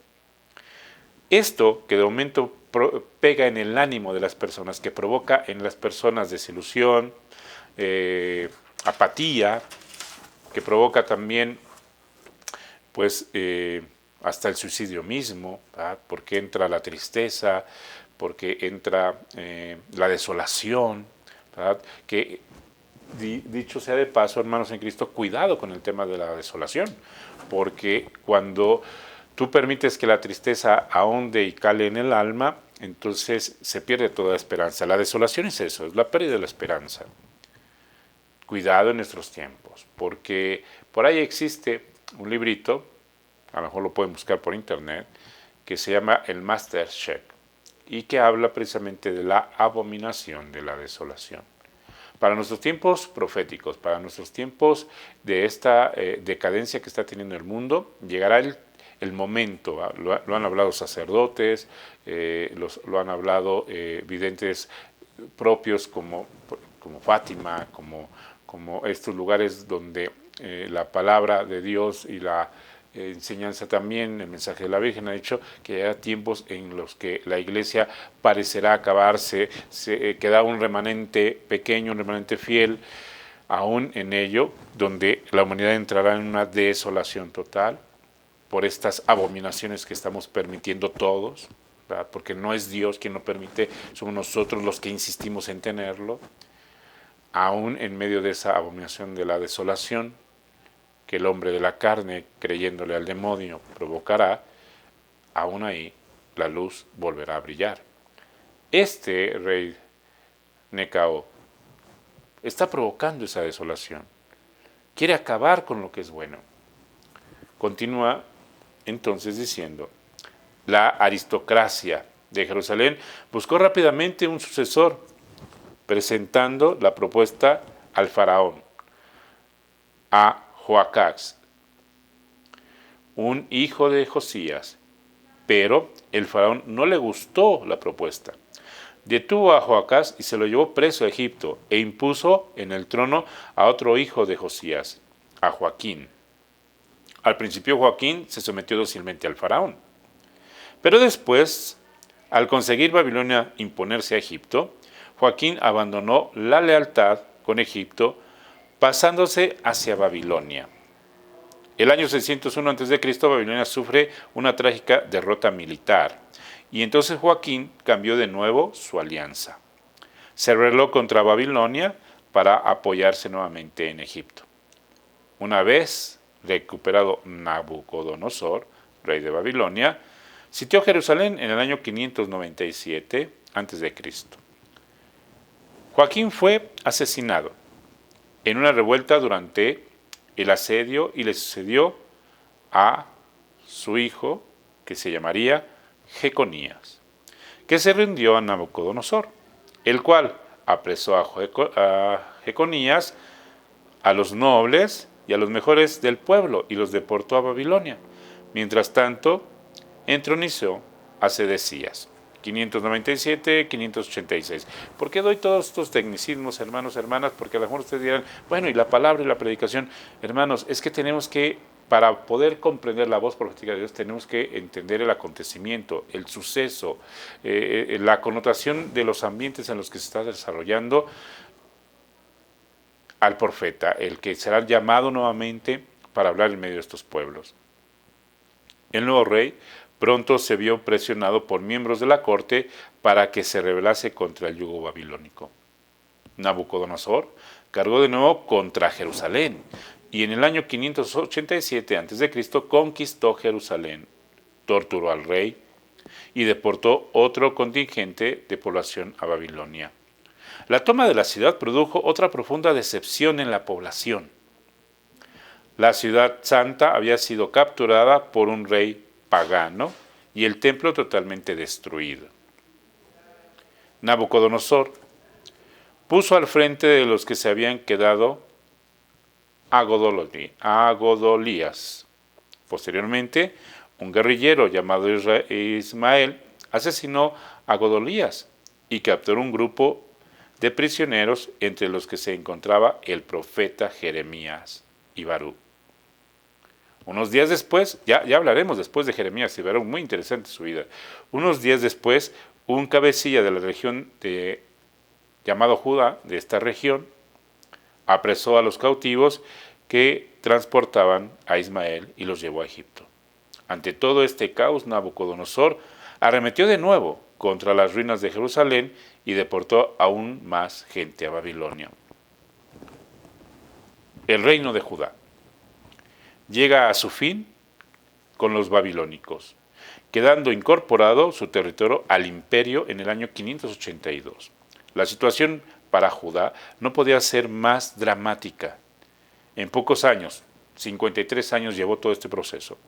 Esto que de momento pega en el ánimo de las personas, que provoca en las personas desilusión, apatía, que provoca también pues hasta el suicidio mismo, ¿verdad? Porque entra la tristeza, porque entra la desolación, ¿verdad? Que dicho sea de paso, hermanos en Cristo, cuidado con el tema de la desolación, porque cuando tú permites que la tristeza ahonde y cale en el alma, entonces se pierde toda esperanza. La desolación es eso, es la pérdida de la esperanza. Cuidado en nuestros tiempos, porque por ahí existe un librito, a lo mejor lo pueden buscar por internet, que se llama El Master Check y que habla precisamente de la abominación de la desolación. Para nuestros tiempos proféticos, para nuestros tiempos de esta decadencia que está teniendo el mundo, llegará el momento, lo han hablado sacerdotes, lo han hablado videntes propios como Fátima, como estos lugares donde la palabra de Dios y la enseñanza también, el mensaje de la Virgen ha dicho que hay tiempos en los que la iglesia parecerá acabarse, queda un remanente pequeño, un remanente fiel, aún en ello, donde la humanidad entrará en una desolación total por estas abominaciones que estamos permitiendo todos, ¿verdad? Porque no es Dios quien lo permite, somos nosotros los que insistimos en tenerlo, aún en medio de esa abominación de la desolación, que el hombre de la carne, creyéndole al demonio, provocará, aún ahí la luz volverá a brillar. Este rey Necao está provocando esa desolación. Quiere acabar con lo que es bueno. Continúa entonces diciendo, la aristocracia de Jerusalén buscó rápidamente un sucesor, presentando la propuesta al faraón, a Joacás, un hijo de Josías, pero el faraón no le gustó la propuesta. Detuvo a Joacás y se lo llevó preso a Egipto e impuso en el trono a otro hijo de Josías, a Joaquín. Al principio Joaquín se sometió dócilmente al faraón, pero después, al conseguir Babilonia imponerse a Egipto, Joaquín abandonó la lealtad con Egipto, pasándose hacia Babilonia. El año 601 a.C., Babilonia sufre una trágica derrota militar, y entonces Joaquín cambió de nuevo su alianza. Se rebeló contra Babilonia para apoyarse nuevamente en Egipto. Una vez recuperado Nabucodonosor, rey de Babilonia, sitió Jerusalén en el año 597 a.C. Joaquín fue asesinado en una revuelta durante el asedio y le sucedió a su hijo, que se llamaría Jeconías, que se rindió a Nabucodonosor, el cual apresó a Jeconías, a los nobles y a los mejores del pueblo y los deportó a Babilonia. Mientras tanto, entronizó a Sedecías. 597, 586. ¿Por qué doy todos estos tecnicismos, hermanos, hermanas? Porque a lo mejor ustedes dirán, bueno, y la palabra y la predicación, hermanos, es que tenemos que, para poder comprender la voz profética de Dios, tenemos que entender el acontecimiento, el suceso, la connotación de los ambientes en los que se está desarrollando al profeta, el que será llamado nuevamente para hablar en medio de estos pueblos. El nuevo rey pronto se vio presionado por miembros de la corte para que se rebelase contra el yugo babilónico. Nabucodonosor cargó de nuevo contra Jerusalén y en el año 587 a.C. conquistó Jerusalén, torturó al rey y deportó otro contingente de población a Babilonia. La toma de la ciudad produjo otra profunda decepción en la población. La ciudad santa había sido capturada por un rey pagano y el templo totalmente destruido. Nabucodonosor puso al frente de los que se habían quedado a Godolías. Posteriormente, un guerrillero llamado Ismael asesinó a Godolías y capturó un grupo de prisioneros entre los que se encontraba el profeta Jeremías y Barú. Unos días después, ya hablaremos después de Jeremías y Barú, muy interesante su vida. Unos días después, un cabecilla de la región llamado Judá, de esta región, apresó a los cautivos que transportaban a Ismael y los llevó a Egipto. Ante todo este caos, Nabucodonosor arremetió de nuevo contra las ruinas de Jerusalén y deportó aún más gente a Babilonia. El reino de Judá llega a su fin con los babilónicos, quedando incorporado su territorio al imperio en el año 582. La situación para Judá no podía ser más dramática. En pocos años, 53 años llevó todo este proceso,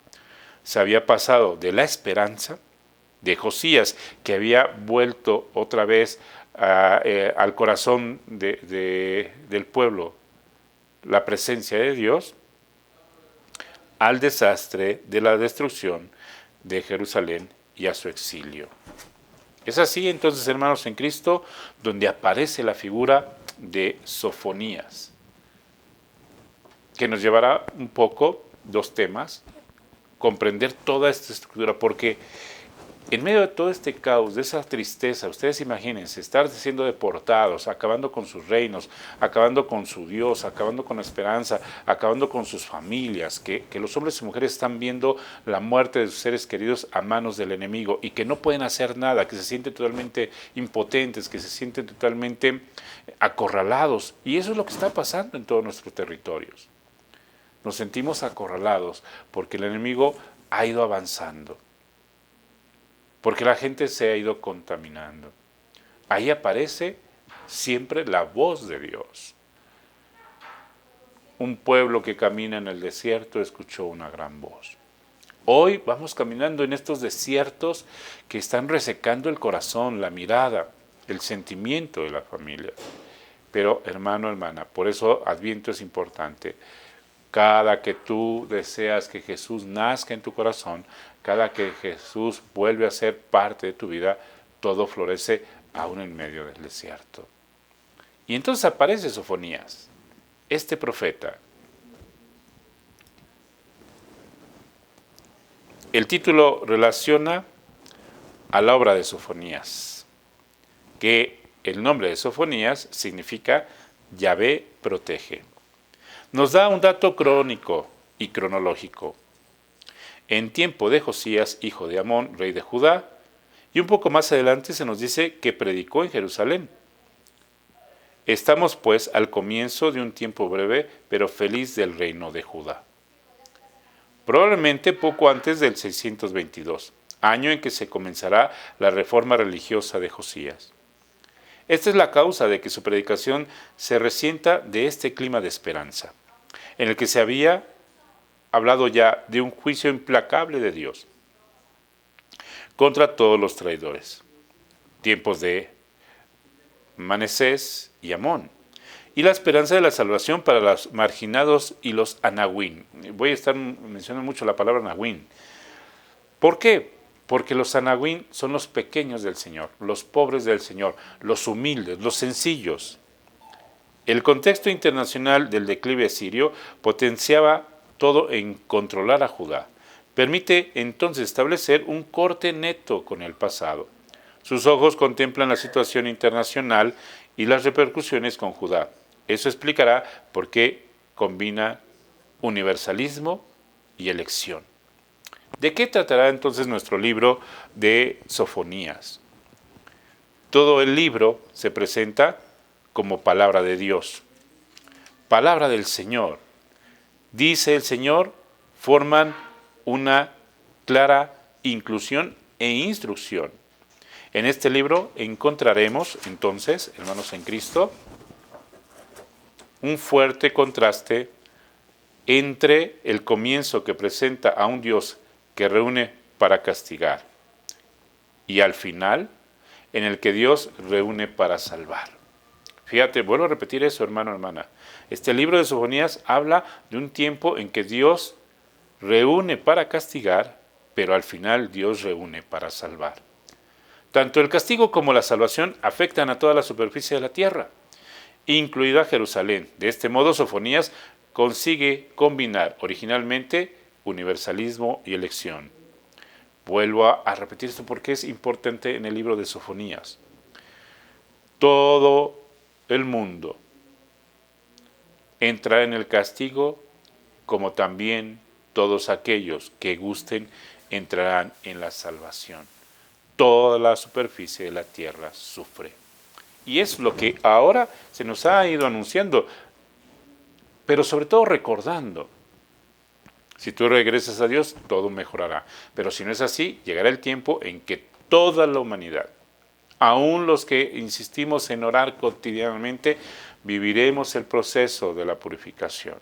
se había pasado de la esperanza de Josías, que había vuelto otra vez al corazón del pueblo la presencia de Dios, al desastre de la destrucción de Jerusalén y a su exilio. Es así entonces, hermanos en Cristo, donde aparece la figura de Sofonías, que nos llevará un poco, dos temas, comprender toda esta estructura, porque en medio de todo este caos, de esa tristeza, ustedes imagínense, estar siendo deportados, acabando con sus reinos, acabando con su Dios, acabando con la esperanza, acabando con sus familias, que los hombres y mujeres están viendo la muerte de sus seres queridos a manos del enemigo y que no pueden hacer nada, que se sienten totalmente impotentes, que se sienten totalmente acorralados. Y eso es lo que está pasando en todos nuestros territorios. Nos sentimos acorralados porque el enemigo ha ido avanzando, porque la gente se ha ido contaminando. Ahí aparece siempre la voz de Dios. Un pueblo que camina en el desierto escuchó una gran voz. Hoy vamos caminando en estos desiertos que están resecando el corazón, la mirada, el sentimiento de la familia. Pero hermano, hermana, por eso Adviento es importante. Cada que tú deseas que Jesús nazca en tu corazón, cada que Jesús vuelve a ser parte de tu vida, todo florece aún en medio del desierto. Y entonces aparece Sofonías, este profeta. El título relaciona a la obra de Sofonías, que el nombre de Sofonías significa Yahvé protege. Nos da un dato crónico y cronológico. En tiempo de Josías, hijo de Amón, rey de Judá, y un poco más adelante se nos dice que predicó en Jerusalén. Estamos pues al comienzo de un tiempo breve, pero feliz del reino de Judá. Probablemente poco antes del 622, año en que se comenzará la reforma religiosa de Josías. Esta es la causa de que su predicación se resienta de este clima de esperanza, en el que se había hablado ya de un juicio implacable de Dios contra todos los traidores. Tiempos de Manasés y Amón, y la esperanza de la salvación para los marginados y los anahuín. Voy a estar mencionando mucho la palabra anahuín. ¿Por qué? Porque los anahuín son los pequeños del Señor, los pobres del Señor, los humildes, los sencillos. El contexto internacional del declive sirio potenciaba todo en controlar a Judá. Permite entonces establecer un corte neto con el pasado. Sus ojos contemplan la situación internacional y las repercusiones con Judá. Eso explicará por qué combina universalismo y elección. ¿De qué tratará entonces nuestro libro de Sofonías? Todo el libro se presenta como palabra de Dios, palabra del Señor, dice el Señor, forman una clara inclusión e instrucción. En este libro encontraremos, entonces, hermanos en Cristo, un fuerte contraste entre el comienzo que presenta a un Dios que reúne para castigar y al final en el que Dios reúne para salvar. Fíjate, vuelvo a repetir eso, hermano, hermana. Este libro de Sofonías habla de un tiempo en que Dios reúne para castigar, pero al final Dios reúne para salvar. Tanto el castigo como la salvación afectan a toda la superficie de la tierra, incluida Jerusalén. De este modo, Sofonías consigue combinar originalmente universalismo y elección. Vuelvo a repetir esto porque es importante en el libro de Sofonías. Todo el mundo entra en el castigo, como también todos aquellos que gusten entrarán en la salvación. Toda la superficie de la tierra sufre. Y es lo que ahora se nos ha ido anunciando, pero sobre todo recordando. Si tú regresas a Dios, todo mejorará. Pero si no es así, llegará el tiempo en que toda la humanidad, aún los que insistimos en orar cotidianamente, viviremos el proceso de la purificación.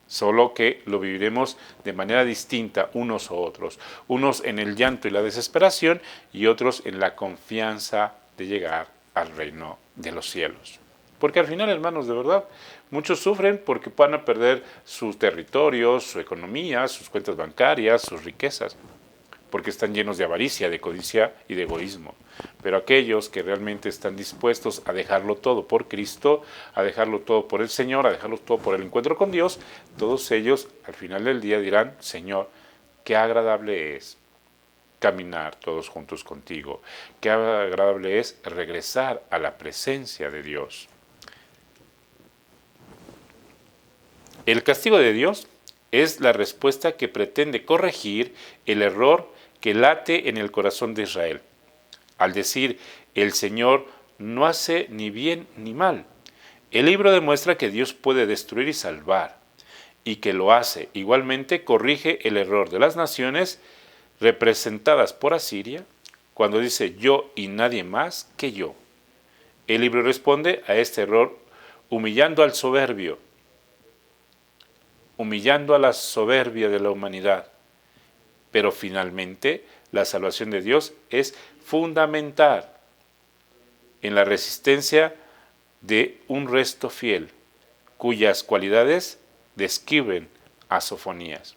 Solo que lo viviremos de manera distinta unos a otros. Unos en el llanto y la desesperación y otros en la confianza de llegar al reino de los cielos. Porque al final, hermanos, de verdad, muchos sufren porque van a perder sus territorios, su economía, sus cuentas bancarias, sus riquezas, porque están llenos de avaricia, de codicia y de egoísmo. Pero aquellos que realmente están dispuestos a dejarlo todo por Cristo, a dejarlo todo por el Señor, a dejarlo todo por el encuentro con Dios, todos ellos al final del día dirán, Señor, qué agradable es caminar todos juntos contigo, qué agradable es regresar a la presencia de Dios. El castigo de Dios es la respuesta que pretende corregir el error que late en el corazón de Israel. Al decir, el Señor no hace ni bien ni mal, el libro demuestra que Dios puede destruir y salvar, y que lo hace. Igualmente corrige el error de las naciones representadas por Asiria, cuando dice yo y nadie más que yo. El libro responde a este error humillando al soberbio, humillando a la soberbia de la humanidad. Pero finalmente la salvación de Dios es fundamental en la resistencia de un resto fiel, cuyas cualidades describen a Sofonías.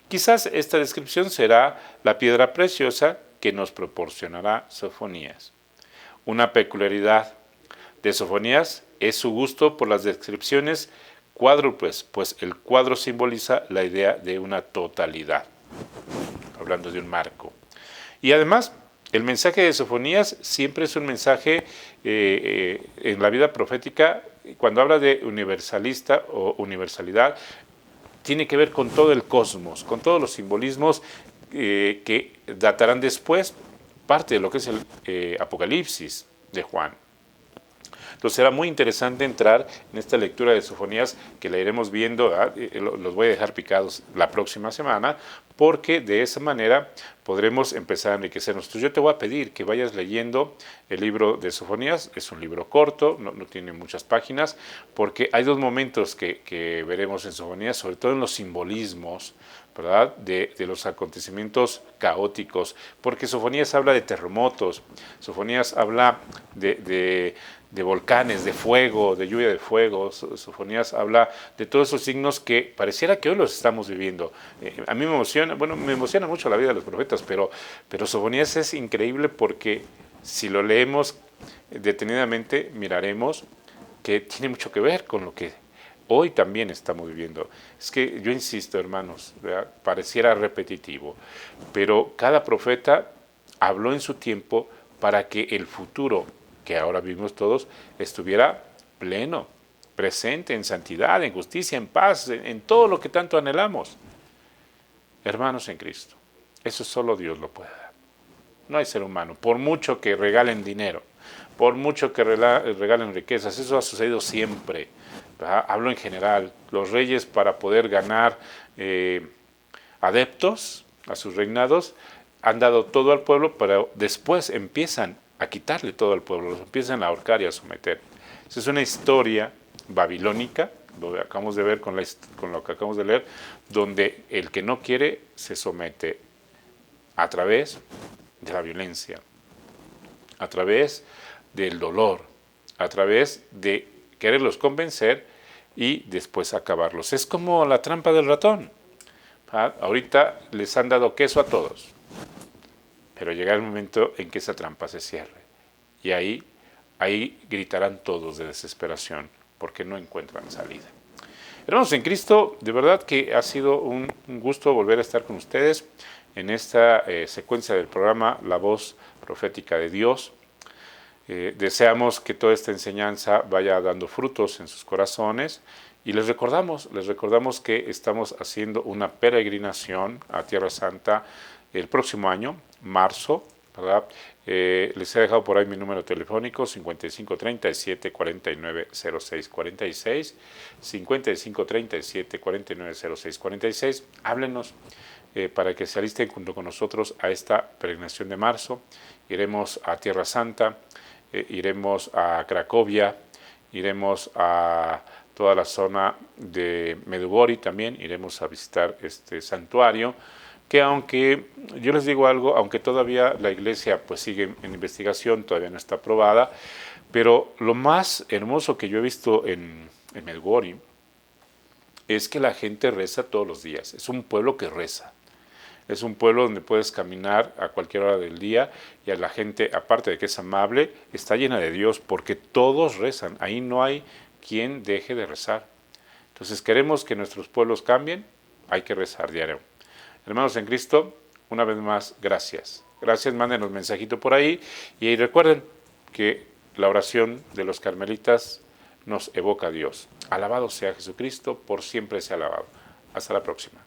Quizás esta descripción será la piedra preciosa que nos proporcionará Sofonías. Una peculiaridad de Sofonías es su gusto por las descripciones cuádruples, pues el cuadro simboliza la idea de una totalidad, hablando de un marco. Y además, el mensaje de Sofonías siempre es un mensaje en la vida profética, cuando habla de universalista o universalidad, tiene que ver con todo el cosmos, con todos los simbolismos que datarán después parte de lo que es el Apocalipsis de Juan. Entonces será muy interesante entrar en esta lectura de Sofonías que la iremos viendo, los voy a dejar picados la próxima semana, porque de esa manera podremos empezar a enriquecernos. Entonces yo te voy a pedir que vayas leyendo el libro de Sofonías, es un libro corto, no tiene muchas páginas, porque hay dos momentos que veremos en Sofonías, sobre todo en los simbolismos, ¿verdad? De los acontecimientos caóticos, porque Sofonías habla de terremotos, Sofonías habla de volcanes, de fuego, de lluvia de fuego. Sofonías habla de todos esos signos que pareciera que hoy los estamos viviendo. A mí me emociona mucho la vida de los profetas, pero Sofonías es increíble porque si lo leemos detenidamente, miraremos que tiene mucho que ver con lo que hoy también estamos viviendo. Es que yo insisto, hermanos, ¿verdad? Pareciera repetitivo, pero cada profeta habló en su tiempo para que el futuro que ahora vivimos todos, estuviera pleno, presente en santidad, en justicia, en paz, en todo lo que tanto anhelamos. Hermanos en Cristo, eso solo Dios lo puede dar. No hay ser humano, por mucho que regalen dinero, por mucho que regalen riquezas, eso ha sucedido siempre. ¿verdad? Hablo en general. Los reyes, para poder ganar adeptos a sus reinados, han dado todo al pueblo, pero después empiezan a quitarle todo al pueblo, los empiezan a ahorcar y a someter. Esa es una historia babilónica, lo que acabamos de ver con lo que acabamos de leer, donde el que no quiere se somete a través de la violencia, a través del dolor, a través de quererlos convencer y después acabarlos. Es como la trampa del ratón. Ahorita les han dado queso a todos, pero llega el momento en que esa trampa se cierre y ahí gritarán todos de desesperación porque no encuentran salida. Hermanos en Cristo, de verdad que ha sido un gusto volver a estar con ustedes en esta secuencia del programa La Voz Profética de Dios. Deseamos que toda esta enseñanza vaya dando frutos en sus corazones y les recordamos que estamos haciendo una peregrinación a Tierra Santa el próximo año, marzo, ¿verdad? Les he dejado por ahí mi número telefónico, 5537-490646, 5537-490646. Háblenos para que se alisten junto con nosotros a esta peregrinación de marzo. Iremos a Tierra Santa, iremos a Cracovia, iremos a toda la zona de Medjugorje también, iremos a visitar este santuario, que aunque, yo les digo algo, aunque todavía la iglesia pues sigue en investigación, todavía no está aprobada, pero lo más hermoso que yo he visto en Medjugorje es que la gente reza todos los días, es un pueblo que reza. Es un pueblo donde puedes caminar a cualquier hora del día y a la gente, aparte de que es amable, está llena de Dios porque todos rezan. Ahí no hay quien deje de rezar. Entonces queremos que nuestros pueblos cambien, hay que rezar diario. Hermanos en Cristo, una vez más, gracias. Gracias, mándenos mensajito por ahí y recuerden que la oración de los carmelitas nos evoca a Dios. Alabado sea Jesucristo, por siempre sea alabado. Hasta la próxima.